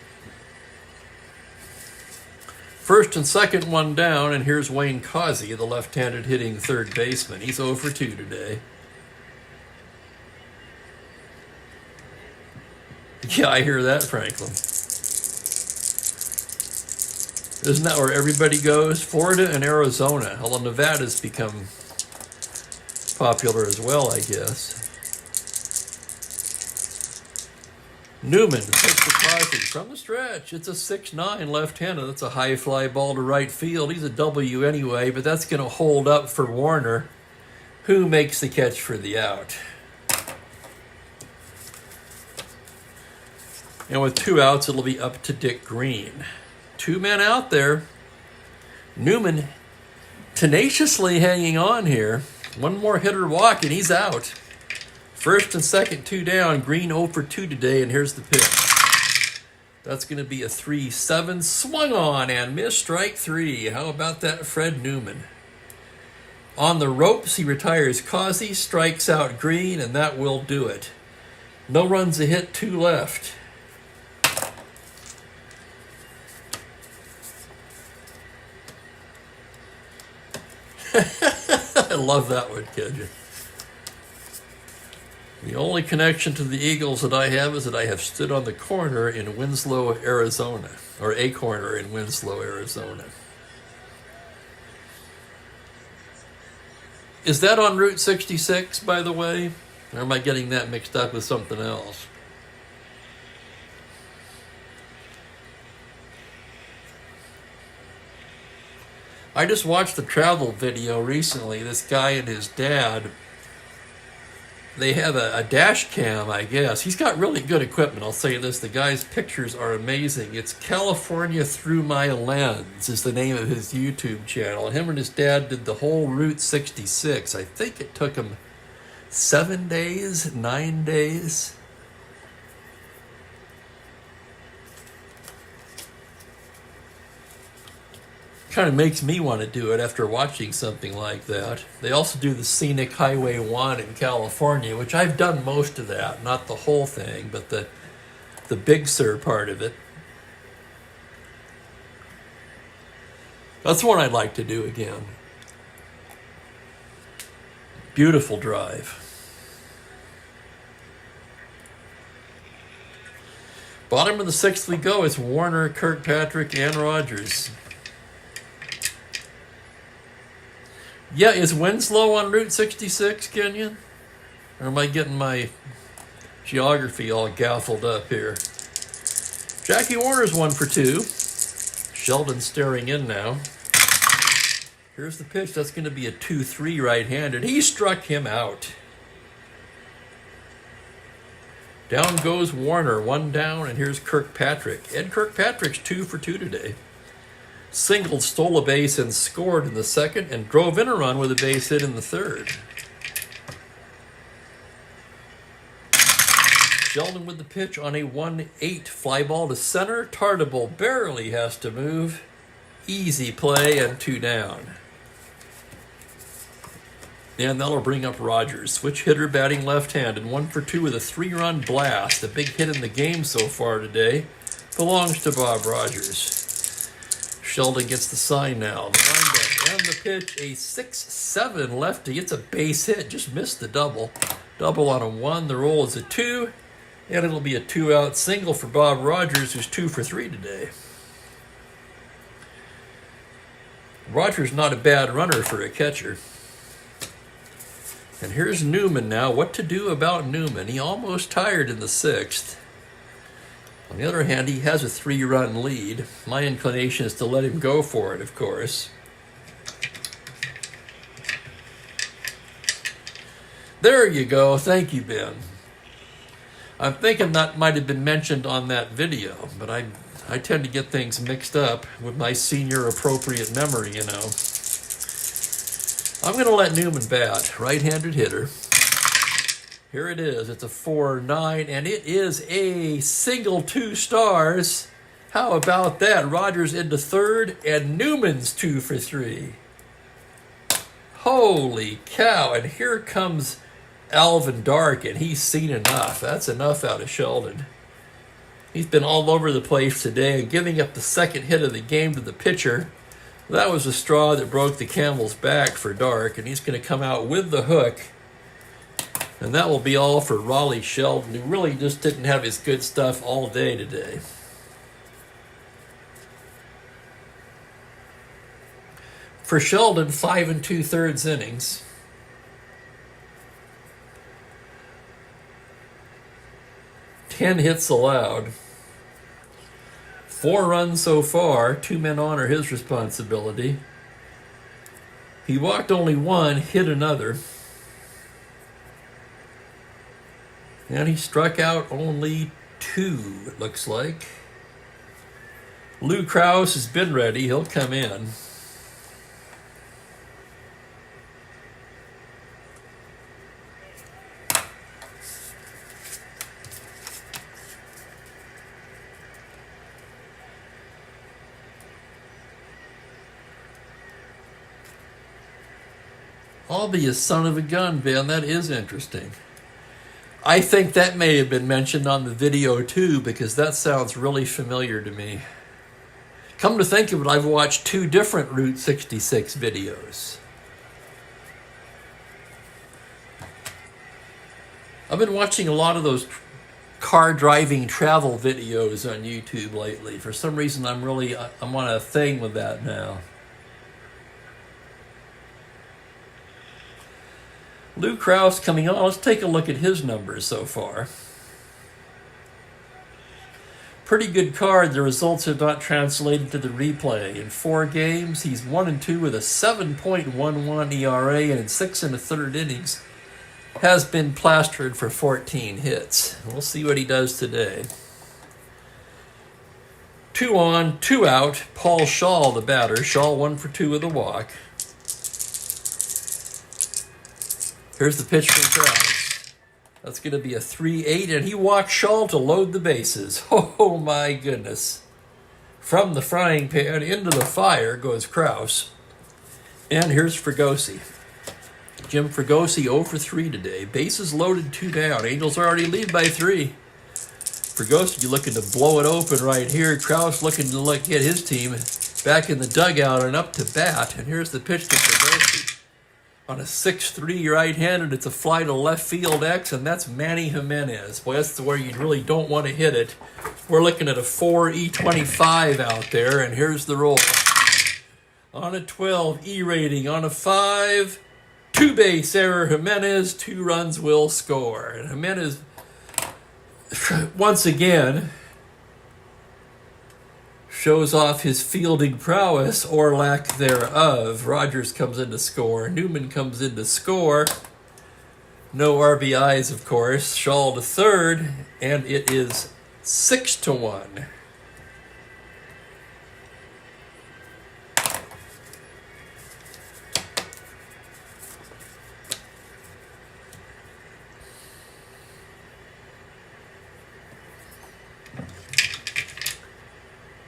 First and second, 1 down, and here's Wayne Causey, the left-handed hitting third baseman. He's 0 for 2 today. Yeah, I hear that, Franklin. Isn't that where everybody goes? Florida and Arizona. Although Nevada's become popular as well, I guess. Newman takes the Causey from the stretch. It's a 6-9 left-handed. That's a high fly ball to right field. He's a W anyway, but that's going to hold up for Warner, who makes the catch for the out. And with 2 outs, it'll be up to Dick Green. 2 men out there. Newman tenaciously hanging on here. 1 more hitter walk, and he's out. First and second, 2 down. Green 0 for 2 today, and here's the pitch. That's going to be a 3-7. Swung on and missed, strike 3. How about that, Fred Newman? On the ropes, he retires Causey, strikes out Green, and that will do it. No runs a hit, 2 left. I love that one, kid. The only connection to the Eagles that I have is that I have stood on the corner in Winslow, Arizona, or a corner in Winslow, Arizona. Is that on Route 66, by the way? Or am I getting that mixed up with something else? I just watched the travel video recently. This guy and his dad, they have a dash cam, I guess. He's got really good equipment, I'll say this. The guy's pictures are amazing. It's California Through My Lens is the name of his YouTube channel. Him and his dad did the whole Route 66. I think it took him 7 days, 9 days. Kind of makes me want to do it after watching something like that. They also do the Scenic Highway 1 in California, which I've done most of that, not the whole thing, but the Big Sur part of it. That's one I'd like to do again. Beautiful drive. Bottom of the sixth we go. It's Warner, Kirkpatrick, and Rogers. Yeah, is Winslow on Route 66, Kenyon? Or am I getting my geography all gaffled up here? Jackie Warner's 1 for 2. Sheldon staring in now. Here's the pitch. That's going to be a 2-3 right-handed. He struck him out. Down goes Warner, 1 down, and here's Kirkpatrick. Ed Kirkpatrick's 2 for 2 today. Singled, stole a base, and scored in the second, and drove in a run with a base hit in the third. Sheldon with the pitch on a 1-8 fly ball to center. Tartable barely has to move. Easy play and 2 down. And that'll bring up Rogers. Switch hitter batting left-handed. 1 for 2 with a 3-run blast. The big hit in the game so far today belongs to Bob Rogers. Sheldon gets the sign now. The windup and the pitch, a 6-7 lefty. It's a base hit, just missed the double. Double on a 1, the roll is a 2, and it'll be a 2-out single for Bob Rogers, who's 2 for 3 today. Rogers not a bad runner for a catcher. And here's Newman now. What to do about Newman? He almost tired in the 6th. On the other hand, he has a 3-run lead. My inclination is to let him go for it, of course. There you go. Thank you, Ben. I'm thinking that might have been mentioned on that video, but I tend to get things mixed up with my senior appropriate memory, you know. I'm going to let Newman bat. Right-handed hitter. Here it is. It's a 4-9, and it is a single 2 stars. How about that? Rogers into third, and Newman's 2 for 3. Holy cow. And here comes Alvin Dark, and he's seen enough. That's enough out of Sheldon. He's been all over the place today, and giving up the second hit of the game to the pitcher. That was the straw that broke the camel's back for Dark, and he's going to come out with the hook. And that will be all for Raleigh Sheldon, who really just didn't have his good stuff all day today. For Sheldon, 5 2/3 innings. Ten hits allowed. 4 runs so far. 2 men on are his responsibility. He walked only 1, hit another. And he struck out only 2, it looks like. Lou Krause has been ready. He'll come in. I'll be a son of a gun, Ben. That is interesting. I think that may have been mentioned on the video too, because that sounds really familiar to me. Come to think of it, I've watched 2 different Route 66 videos. I've been watching a lot of those car driving travel videos on YouTube lately. For some reason, I'm on a thing with that now. Lou Krause coming on. Let's take a look at his numbers so far. Pretty good card. The results have not translated to the replay. In 4 games, he's 1-2 with a 7.11 ERA, and in 6 1/3 innings, has been plastered for 14 hits. We'll see what he does today. 2 on, 2 out. Paul Shaw, the batter. Shaw 1 for 2 with a walk. Here's the pitch from Krause. That's going to be a 3-8, and he walks Shaw to load the bases. Oh my goodness. From the frying pan into the fire goes Krause. And here's Fregosi. Jim Fregosi 0 for 3 today. Bases loaded, 2 down. Angels already lead by 3. Fregosi looking to blow it open right here. Krause looking to get his team back in the dugout and up to bat. And here's the pitch to Fregosi. On a 6-3 right-handed, it's a fly to left field X, and that's Manny Jimenez. Boy, that's where you really don't want to hit it. We're looking at a 4 E25 out there, and here's the roll. On a 12, E rating. On a 5, 2-base error. Jimenez, 2 runs will score. And Jimenez, once again, shows off his fielding prowess or lack thereof. Rogers comes in to score. Newman comes in to score. No RBIs, of course. Shaw to third, and it is 6-1.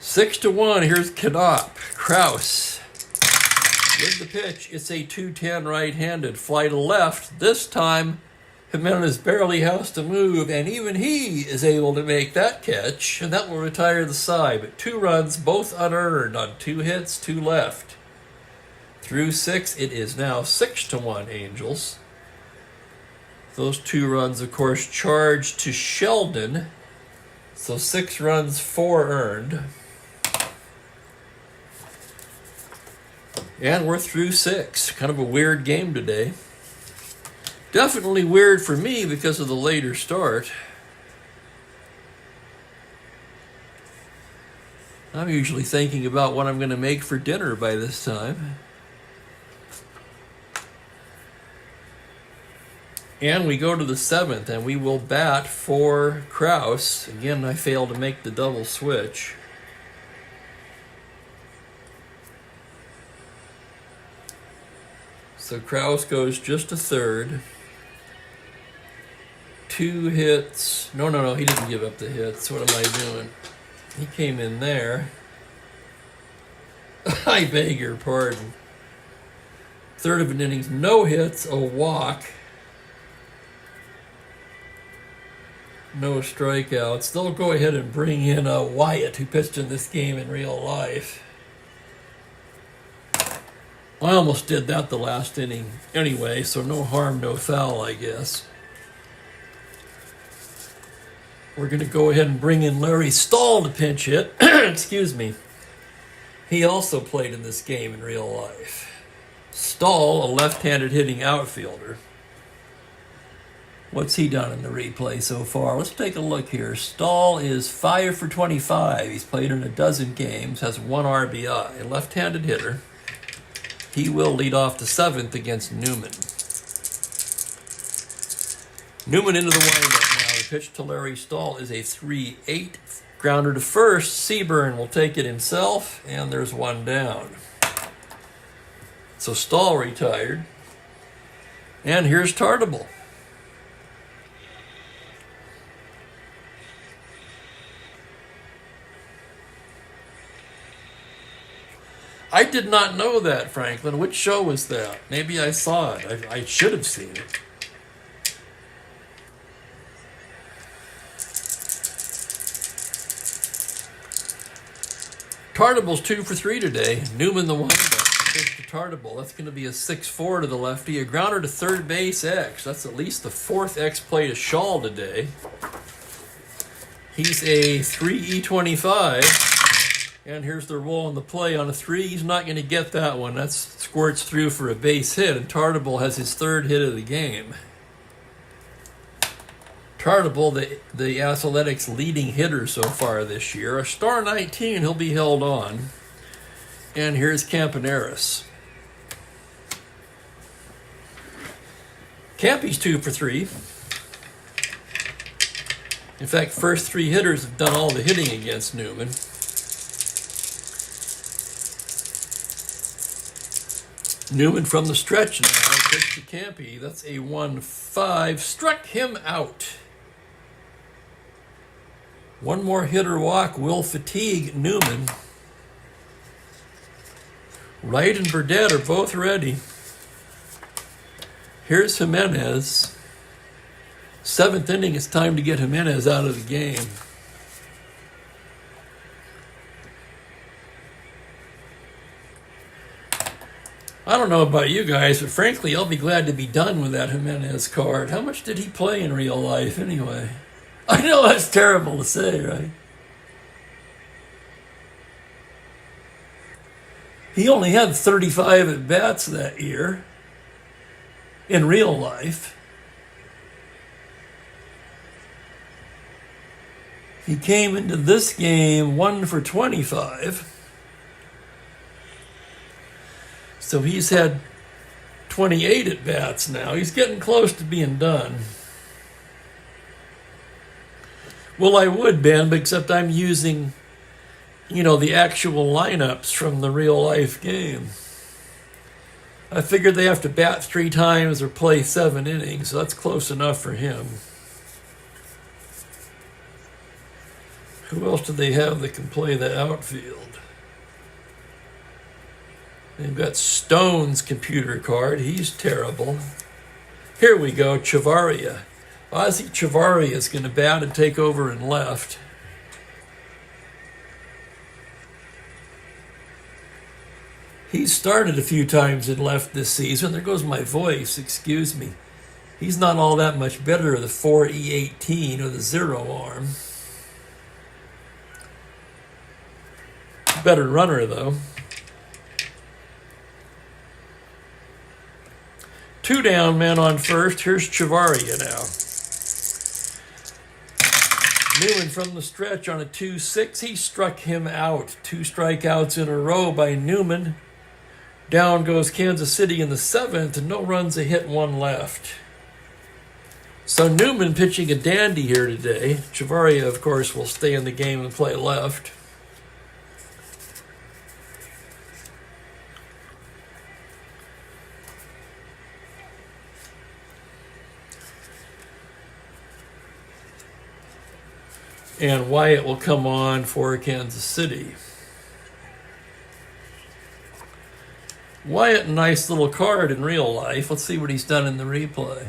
Six to 1, here's Knop. Krause with the pitch. It's a 2-10 right-handed. Fly to left. This time, Jimenez barely has to move, and even he is able to make that catch, and that will retire the side. But 2 runs, both unearned on 2 hits, 2 left. Through 6, it is now 6-1 Angels. Those 2 runs, of course, charged to Sheldon. So 6 runs, 4 earned. And we're through 6. Kind of a weird game today. Definitely weird for me because of the later start. I'm usually thinking about what I'm going to make for dinner by this time. And we go to the 7th, and we will bat for Krause. Again, I failed to make the double switch. So Krause goes just to third. 2 hits. No, he didn't give up the hits. What am I doing? He came in there. I beg your pardon. Third of an innings, no hits, a walk. No strikeouts. They'll go ahead and bring in Wyatt, who pitched in this game in real life. I almost did that the last inning anyway, so no harm, no foul, I guess. We're going to go ahead and bring in Larry Stahl to pinch hit. Excuse me. He also played in this game in real life. Stahl, a left-handed hitting outfielder. What's he done in the replay so far? Let's take a look here. Stahl is 5 for 25. He's played in a dozen games, has 1 RBI. A left-handed hitter. He will lead off the 7th against Newman. Newman into the windup now. The pitch to Larry Stahl is a 3-8. Grounder to first. Seaburn will take it himself, and there's 1 down. So Stahl retired. And here's Tartable. I did not know that, Franklin. Which show was that? Maybe I saw it. I should have seen it. Tartable's 2 for 3 today. Newman the windup. Pitch to Tartable. That's going to be a 6-4 to the lefty. A grounder to third base X. That's at least the 4th X play to Shaw today. He's a 3 E25. And here's the roll on the play on a 3. He's not going to get that one. That squirts through for a base hit, and Tartable has his 3rd hit of the game. Tartable, the Athletics' leading hitter so far this year. A star 19, he'll be held on. And here's Campaneris. Campy's 2 for 3. In fact, first 3 hitters have done all the hitting against Newman. Newman from the stretch now. Pitch to Campy. That's a 1-5. Struck him out. One more hitter walk will fatigue Newman. Wright and Burdett are both ready. Here's Jimenez. 7th inning, it's time to get Jimenez out of the game. I don't know about you guys, but frankly, I'll be glad to be done with that Jimenez card. How much did he play in real life anyway? I know that's terrible to say, right? He only had 35 at-bats that year in real life. He came into this game 1 for 25. So he's had 28 at-bats now. He's getting close to being done. Well, I would, Ben, except I'm using, the actual lineups from the real-life game. I figured they have to bat 3 times or play 7 innings, so that's close enough for him. Who else do they have that can play the outfield? They've got Stone's computer card. He's terrible. Here we go, Chavarria. Ozzie Chavarria is going to bat and take over in left. He's started a few times in left this season. There goes my voice, excuse me. He's not all that much better, the 4E18 or the 0 arm. Better runner, though. 2 down, men on first. Here's Chavarria now. Newman from the stretch on a 2-6. He struck him out. 2 strikeouts in a row by Newman. Down goes Kansas City in the 7th. No runs, a hit, 1 left. So Newman pitching a dandy here today. Chavarria, of course, will stay in the game and play left. And Wyatt will come on for Kansas City. Wyatt, nice little card in real life. Let's see what he's done in the replay.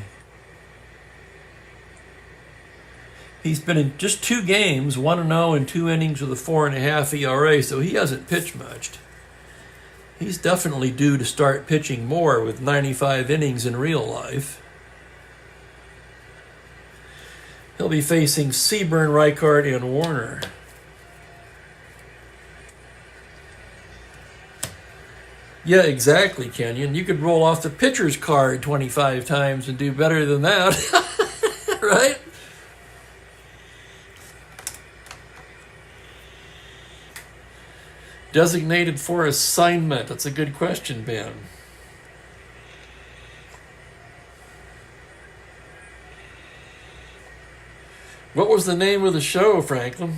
He's been in just 2 games, 1-0 in 2 innings with a 4.5 ERA, so he hasn't pitched much. He's definitely due to start pitching more with 95 innings in real life. He'll be facing Seaburn, Reichart, and Warner. Yeah, exactly, Kenyon. You could roll off the pitcher's card 25 times and do better than that, right? Designated for assignment. That's a good question, Ben. What was the name of the show, Franklin?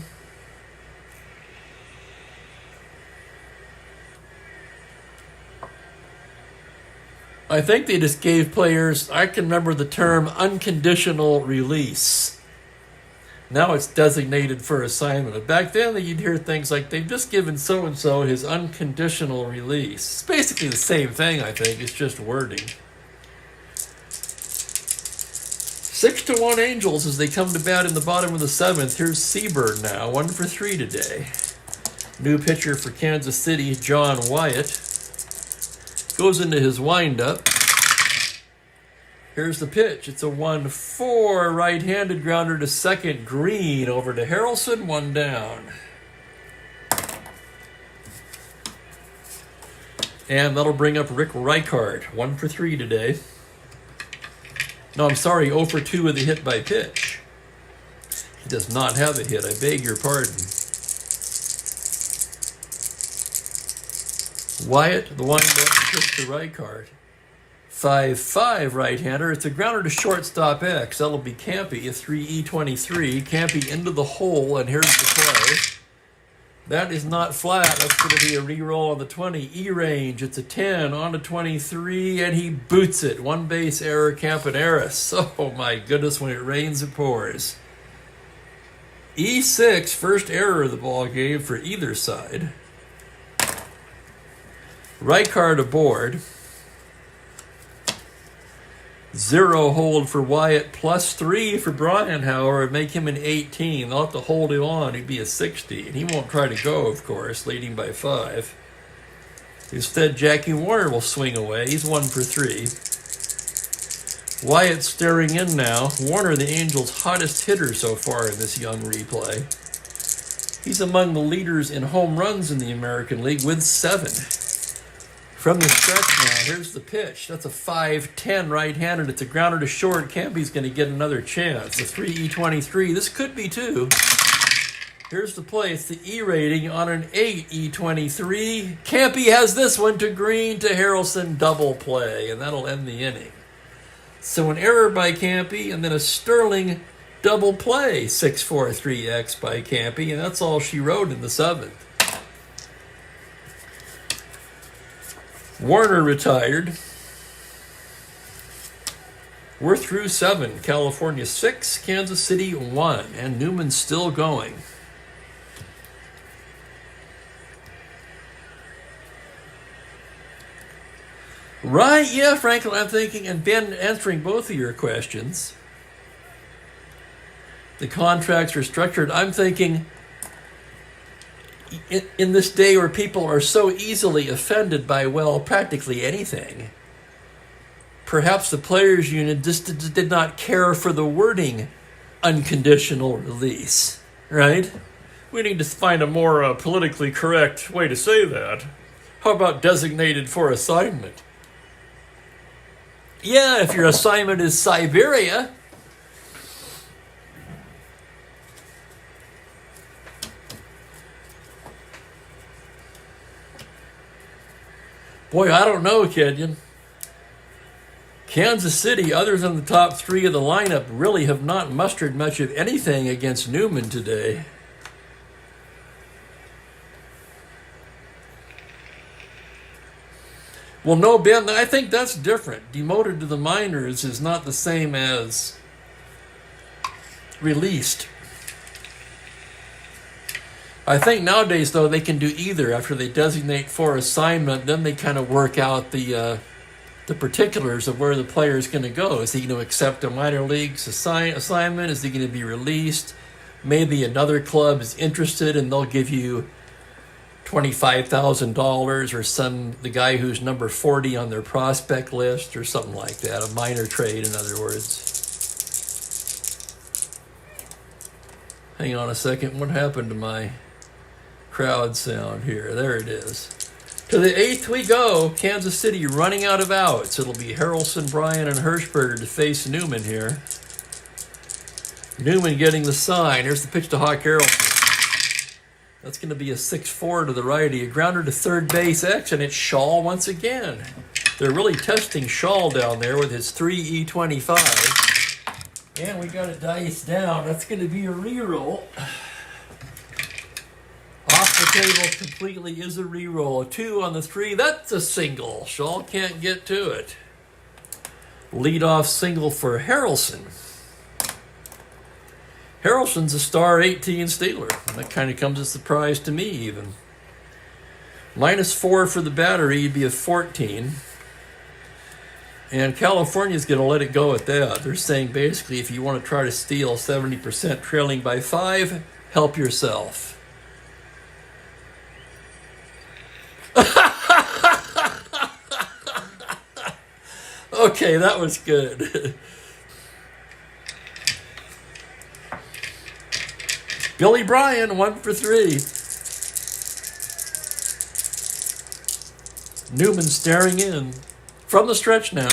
I think they just gave players, I can remember the term unconditional release. Now it's designated for assignment. But back then you'd hear things like, they've just given so-and-so his unconditional release. It's basically the same thing, I think. It's just wording. 6-1 Angels as they come to bat in the bottom of the 7th. Here's Seaburn now, 1 for 3 today. New pitcher for Kansas City, John Wyatt. Goes into his windup. Here's the pitch. It's a 1-4 right-handed grounder to second. Green over to Harrelson, 1 down. And that'll bring up Rick Reichart, 1 for 3 today. No, I'm sorry, 0 for 2 with the hit by pitch. Does not have a hit. I beg your pardon. Wyatt, the windup, puts the right card. 5-5 right-hander. It's a grounder to shortstop X. That'll be Campy, a 3E23. Campy into the hole, and here's the play. That is not flat. That's going to be a re-roll on the 20. E-range. It's a 10 on to 23, and he boots it. One base error, Campaneris. Oh my goodness, when it rains, it pours. E6, first error of the ball game for either side. Right card aboard. 0 hold for Wyatt, +3 for Brian, however, make him an 18. They'll have to hold him on. He'd be a 60. And he won't try to go, of course, leading by 5. Instead, Jackie Warner will swing away. He's 1 for 3. Wyatt staring in now. Warner, the Angels' hottest hitter so far in this young replay. He's among the leaders in home runs in the American League with 7. From the stretch now, here's the pitch. That's a 5-10 right-handed. It's a grounder to short. Campy's going to get another chance. A 3E23. This could be 2. Here's the play. It's the E rating on an 8E23. Campy has this one to Green to Harrelson, double play, and that'll end the inning. So an error by Campy, and then a sterling double play, 6-4-3X by Campy, and that's all she wrote in the 7th. Warner retired. We're through 7. California 6, Kansas City 1, and Newman's still going. Right, yeah, Franklin, I'm thinking, and Ben answering both of your questions. The contracts are structured. I'm thinking, in this day where people are so easily offended by, well, practically anything, perhaps the players' union just did not care for the wording unconditional release, right? We need to find a more politically correct way to say that. How about designated for assignment? Yeah, if your assignment is Siberia. Boy, I don't know, Kenyon. Kansas City, other than the top 3 of the lineup, really have not mustered much of anything against Newman today. Well, no, Ben, I think that's different. Demoted to the minors is not the same as released. I think nowadays, though, they can do either. After they designate for assignment, then they kind of work out the particulars of where the player is going to go. Is he going to accept a minor leagues assignment? Is he going to be released? Maybe another club is interested and they'll give you $25,000 or the guy who's number 40 on their prospect list or something like that. A minor trade, in other words. Hang on a second. What happened to my crowd sound here? There it is. To the 8th we go. Kansas City running out of outs. It'll be Harrelson, Bryan, and Hirschberger to face Newman here. Newman getting the sign. Here's the pitch to Hawk Harrelson. That's going to be a 6-4 to the righty. A grounder to third base X, and it's Shaw once again. They're really testing Shaw down there with his 3E25. And we got it diced down. That's going to be a reroll. Off the table completely is a reroll. A 2 on the 3. That's a single. Shaw can't get to it. Leadoff single for Harrelson. Harrelson's a star 18 stealer. That kind of comes as a surprise to me, even. -4 for the battery, you'd be a 14. And California's going to let it go at that. They're saying basically if you want to try to steal 70% trailing by 5, help yourself. Okay, that was good. Billy Bryan, 1 for 3. Newman staring in. From the stretch now.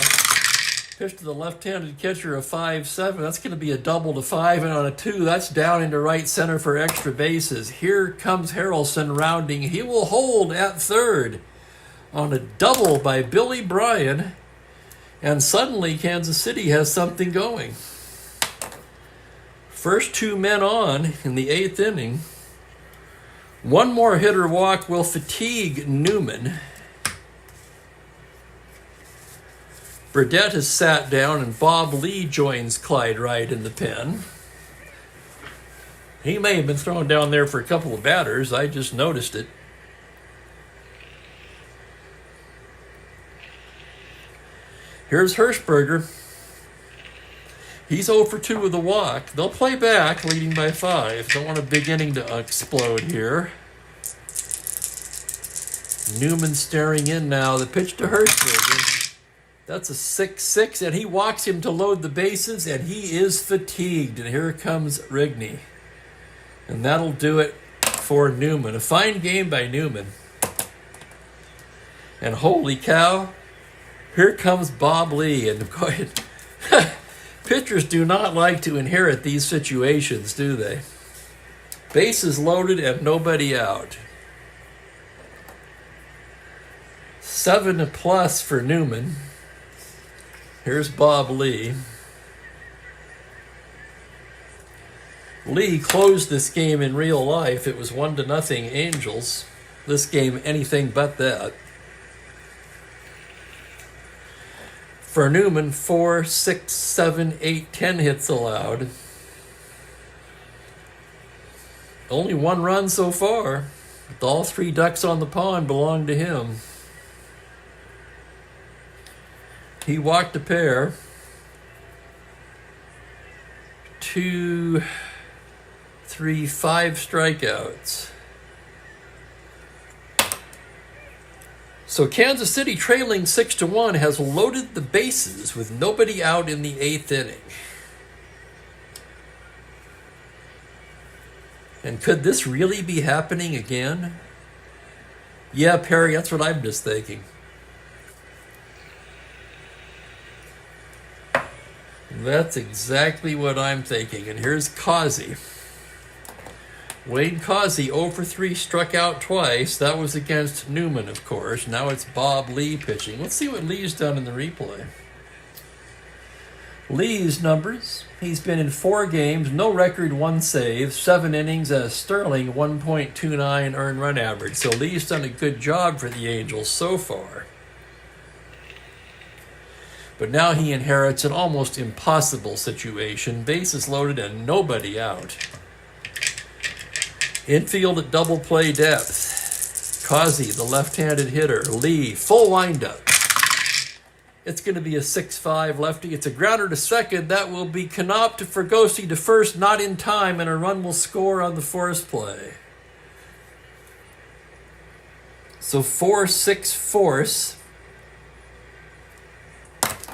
Pitch to the left-handed catcher, a 5-7. That's going to be a double to 5, and on a 2, that's down into right center for extra bases. Here comes Harrelson rounding. He will hold at third on a double by Billy Bryan, and suddenly Kansas City has something going. First 2 men on in the 8th inning. One more hitter walk will fatigue Newman. Burdette has sat down, and Bob Lee joins Clyde Wright in the pen. He may have been thrown down there for a couple of batters. I just noticed it. Here's Hirschberger. He's 0 for 2 with a walk. They'll play back, leading by 5. Don't want a big inning to explode here. Newman staring in now. The pitch to Hirschberger. That's a 6-6, and he walks him to load the bases, and he is fatigued. And here comes Rigney. And that'll do it for Newman. A fine game by Newman. And holy cow, here comes Bob Lee. And go ahead. Pitchers do not like to inherit these situations, do they? Bases loaded and nobody out. 7+ for Newman. Here's Bob Lee. Lee closed this game in real life. It was 1-0 Angels. This game, anything but that. For Newman, 4, 6, 7, 8, 10 hits allowed. Only 1 run so far. All 3 ducks on the pond belong to him. He walked a pair. 2, 3, 5 strikeouts. So Kansas City, trailing 6-1, has loaded the bases with nobody out in the 8th inning. And could this really be happening again? Yeah, Perry, that's what I'm just thinking. That's exactly what I'm thinking. And here's Causey. Wade Causey, 0 for 3, struck out twice. That was against Newman, of course. Now it's Bob Lee pitching. Let's see what Lee's done in the replay. Lee's numbers. He's been in 4 games, no record, 1 save, 7 innings, and a sterling 1.29 earned run average. So Lee's done a good job for the Angels so far. But now he inherits an almost impossible situation. Bases loaded and nobody out. Infield at double play depth. Causey, the left-handed hitter. Lee, full windup. It's going to be a 6-5 lefty. It's a grounder to second. That will be Canop to Fergosi to first, not in time, and a run will score on the force play. So 4-6 force.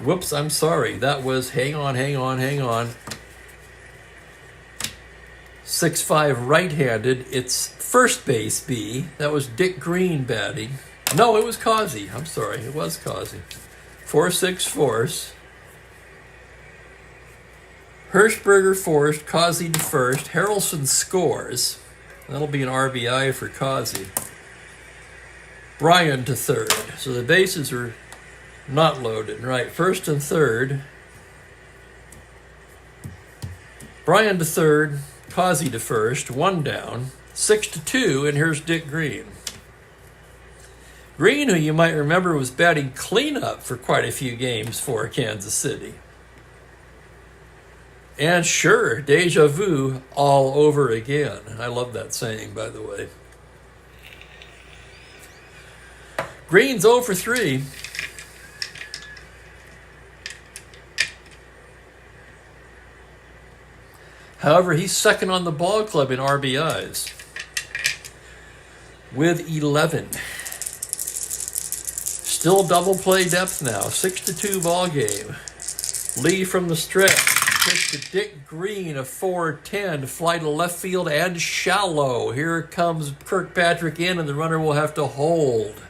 Whoops, I'm sorry. That was, hang on. 6-5 right-handed. It's first base B. That was Dick Green batting. No, it was Causey. I'm sorry. It was Causey. 4-6 force. Hirschberger forced. Causey to first. Harrelson scores. That'll be an RBI for Causey. Bryan to third. So the bases are not loaded. Right, first and third. Bryan to third. Causey to first. 1 down. 6-2, and here's Dick Green. Green, who you might remember was batting cleanup for quite a few games for Kansas City. And sure, deja vu all over again. I love that saying, by the way. Green's 0 for 3. However, he's second on the ball club in RBIs with 11. Still double play depth now. 6-2 ball game. Lee from the stretch. Pitch to Dick Green, a 4-10. Fly to left field and shallow. Here comes Kirkpatrick in, and the runner will have to hold.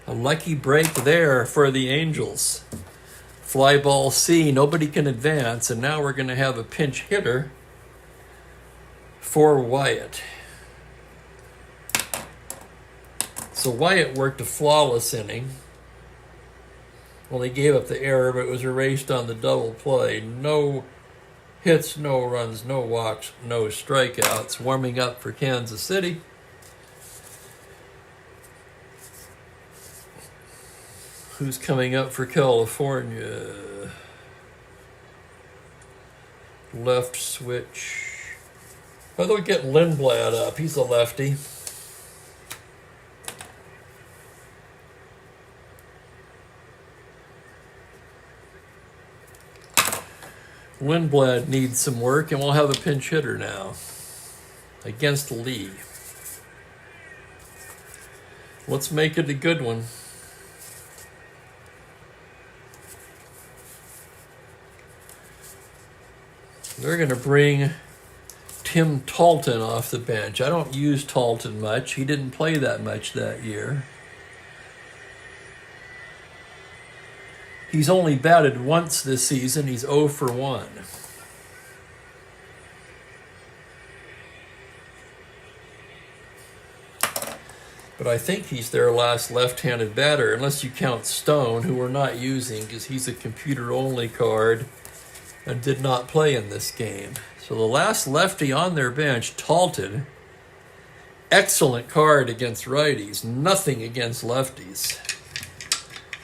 A lucky break there for the Angels. Fly ball C, nobody can advance, and now we're going to have a pinch hitter for Wyatt. So Wyatt worked a flawless inning. Well, he gave up the error, but it was erased on the double play. No hits, no runs, no walks, no strikeouts. Warming up for Kansas City. Who's coming up for California? Left switch. Oh, they'll get Lindblad up. He's a lefty. Lindblad needs some work, and we'll have a pinch hitter now against Lee. Let's make it a good one. They're going to bring Tim Talton off the bench. I don't use Talton much. He didn't play that much that year. He's only batted once this season. He's 0 for 1. But I think he's their last left-handed batter, unless you count Stone, who we're not using because he's a computer-only card and did not play in this game. So the last lefty on their bench, Talton, excellent card against righties, nothing against lefties.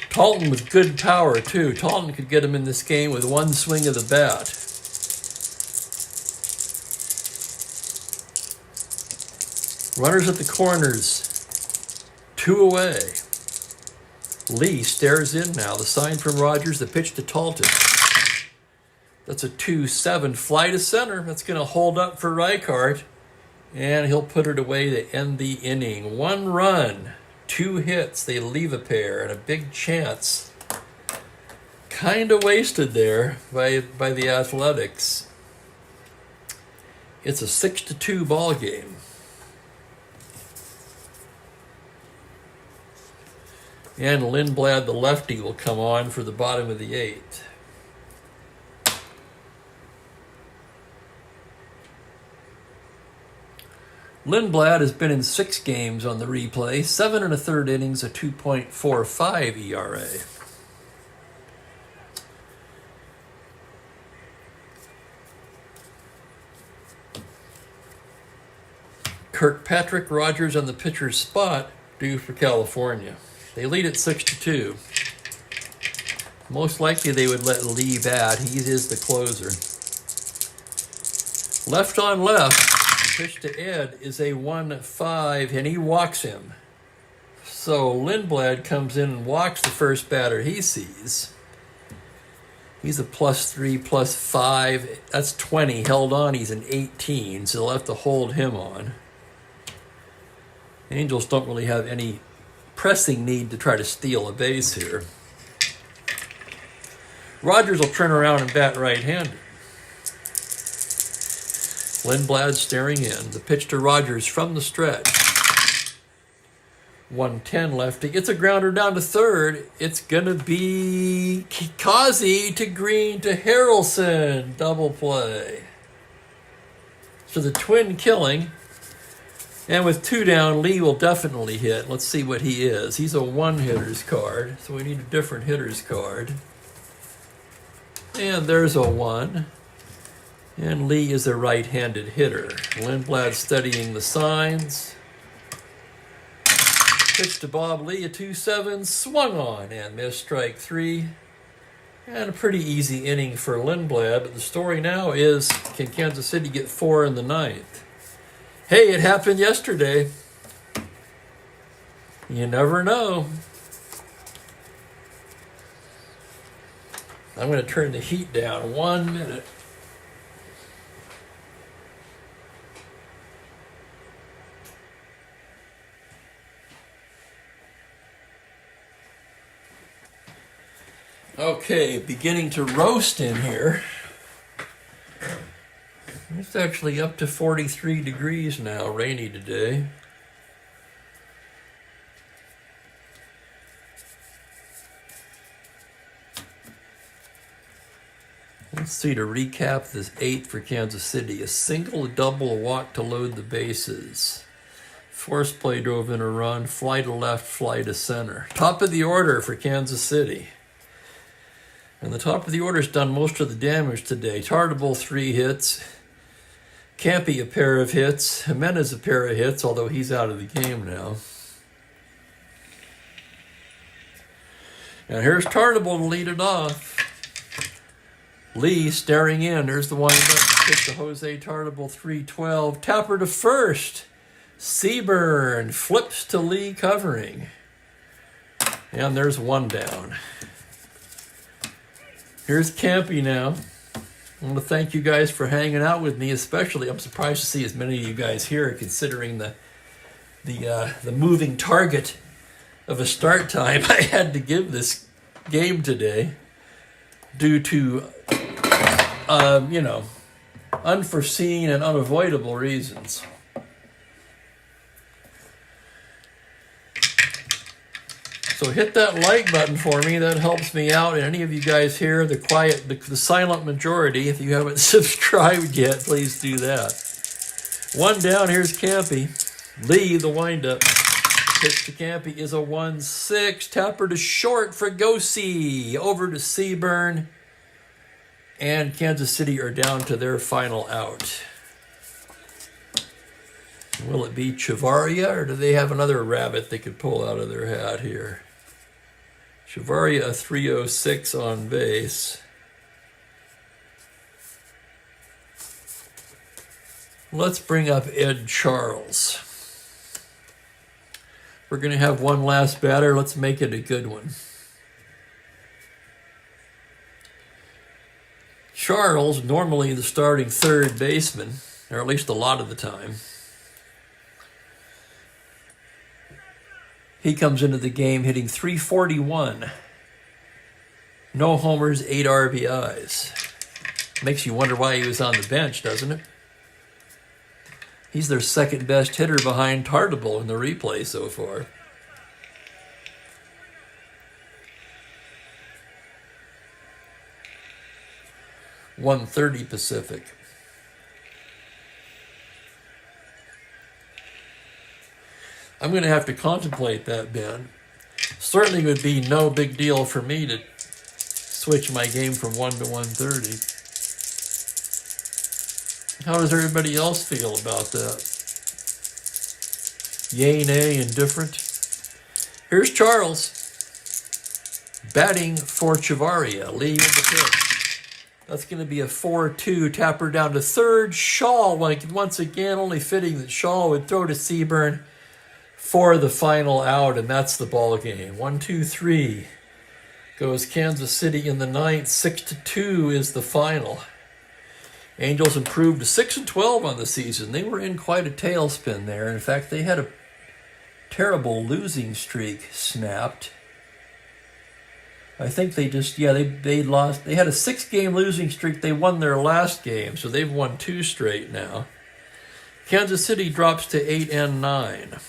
Talton with good power, too. Talton could get him in this game with one swing of the bat. Runners at the corners. 2 away. Lee stares in now. The sign from Rogers, the pitch to Talton. That's a 2-7 fly to center. That's going to hold up for Reichart. And he'll put it away to end the inning. 1 run. 2 hits, they leave a pair, and a big chance kind of wasted there by the Athletics. It's a 6-2 ball game. And Lindblad, the lefty, will come on for the bottom of the 8th. Lindblad has been in 6 games on the replay, 7 1/3 innings, a 2.45 ERA. Kirkpatrick, Rogers on the pitcher's spot, due for California. They lead at 6-2. Most likely they would let Lee bat. He is the closer. Left on left. Pitch to Ed is a 1-5, and he walks him. So Lindblad comes in and walks the first batter he sees. He's a +3, +5. That's 20. Held on, he's an 18, so they'll have to hold him on. Angels don't really have any pressing need to try to steal a base here. Rogers will turn around and bat right-handed. Lindblad staring in. The pitch to Rogers from the stretch. 1-10 lefty. It's a grounder down to third. It's going to be Kazi to Green to Harrelson. Double play. So the twin killing. And with 2 down, Lee will definitely hit. Let's see what he is. He's a 1-hitter's card, so we need a different hitter's card. And there's a 1. And Lee is a right-handed hitter. Lindblad studying the signs. Pitch to Bob Lee, a 2-7, swung on and missed, strike 3. And a pretty easy inning for Lindblad. But the story now is, can Kansas City get 4 in the 9th? Hey, it happened yesterday. You never know. I'm going to turn the heat down 1 minute. Okay, beginning to roast in here. It's actually up to 43 degrees now, rainy today. Let's see, to recap this 8th for Kansas City. A single, a double, a walk to load the bases. Force play drove in a run. Fly to left, fly to center. Top of the order for Kansas City. And the top of the order's done most of the damage today. Tartable, 3 hits. Campy, a pair of hits. Jimenez, a pair of hits, although he's out of the game now. And here's Tartable to lead it off. Lee staring in. There's the windup. Hit the Jose Tartable 312. Tapper to first. Seaburn flips to Lee covering. And there's one down. Here's Campy now. I want to thank you guys for hanging out with me, especially. I'm surprised to see as many of you guys here, considering the moving target of a start time I had to give this game today due to, unforeseen and unavoidable reasons. So hit that like button for me. That helps me out. And any of you guys here, the silent majority, if you haven't subscribed yet, please do that. One down. Here's Campy. Lee, the windup. Pitch to Campy is a 1-6. Tapper to short for Gossi. Over to Seaburn. And Kansas City are down to their final out. Will it be Chavaria, or do they have another rabbit they could pull out of their hat here? Chavaria, a 306 on base. Let's bring up Ed Charles. We're going to have one last batter. Let's make it a good one. Charles, normally the starting third baseman, or at least a lot of the time. He comes into the game hitting .341. No homers, 8 RBIs. Makes you wonder why he was on the bench, doesn't it? He's their second best hitter behind Tartable in the replay so far. .130 Pacific. I'm going to have to contemplate that, Ben. Certainly would be no big deal for me to switch my game from 1 to 130. How does everybody else feel about that? Yay, nay, indifferent? Here's Charles. Batting for Chavaria. Lee with the pitch. That's going to be a 4-2. Tapper down to third. Shaw, once again, only fitting that Shaw would throw to Seaburn for the final out, and that's the ball game. 1-2-3 goes Kansas City in the 9th. 6-2 is the final. Angels improved to 6-12 on the season. They were in quite a tailspin there. In fact, they had a terrible losing streak snapped. I think they lost. They had a 6-game losing streak. They won their last game, so they've won 2 straight now. Kansas City drops to 8-9.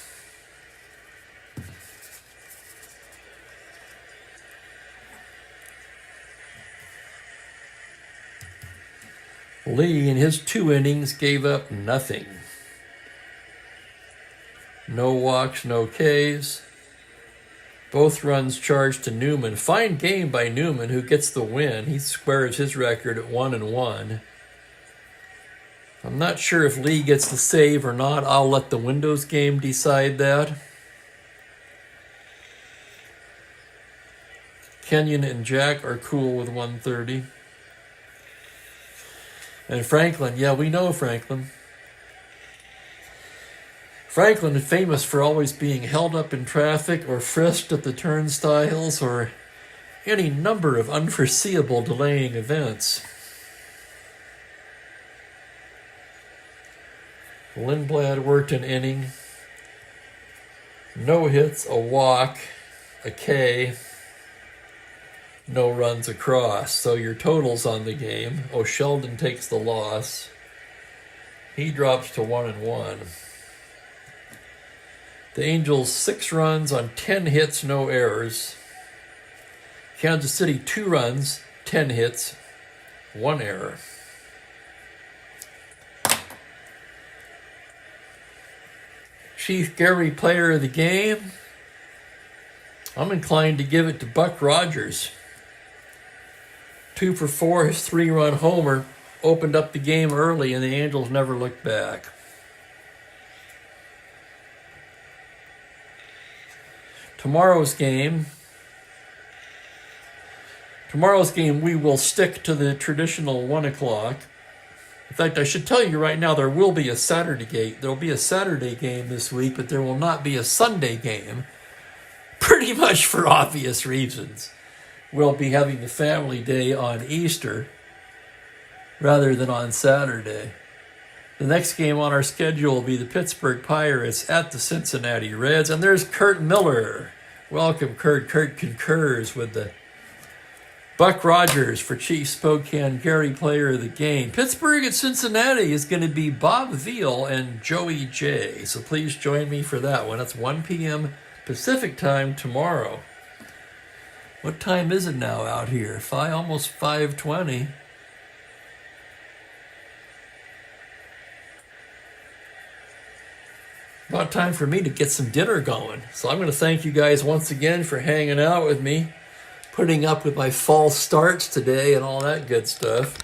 Lee, in his 2 innings, gave up nothing. No walks, no Ks. Both runs charged to Newman. Fine game by Newman, who gets the win. He squares his record at 1-1. I'm not sure if Lee gets the save or not. I'll let the Windows game decide that. Kenyon and Jack are cool with 130. And Franklin, yeah, we know Franklin. Franklin is famous for always being held up in traffic or frisked at the turnstiles or any number of unforeseeable delaying events. Lindblad worked an inning. No hits, a walk, a K. No runs across. So your totals on the game. O'Sheldon takes the loss. He drops to 1-1. The Angels 6 runs on 10 hits, no errors. Kansas City 2 runs, 10 hits, 1 error. Chief Gary player of the game. I'm inclined to give it to Buck Rogers. 2 for 4, his 3-run homer opened up the game early, and the Angels never looked back. Tomorrow's game, we will stick to the traditional 1 o'clock. In fact, I should tell you right now, there will be a Saturday game. There will be a Saturday game this week, but there will not be a Sunday game, pretty much for obvious reasons. We'll be having the family day on Easter rather than on Saturday. The next game on our schedule will be the Pittsburgh Pirates at the Cincinnati Reds. And there's Kurt Miller. Welcome, Kurt. Kurt concurs with the Buck Rogers for Chief Spokane Gary player of the game. Pittsburgh at Cincinnati is going to be Bob Veal and Joey J. So please join me for that one. That's 1 p.m. Pacific time tomorrow. What time is it now out here? Almost 5:20. About time for me to get some dinner going. So I'm going to thank you guys once again for hanging out with me, putting up with my false starts today and all that good stuff.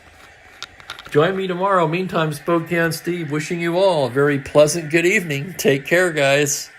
Join me tomorrow. Meantime, Spokane Steve wishing you all a very pleasant good evening. Take care, guys.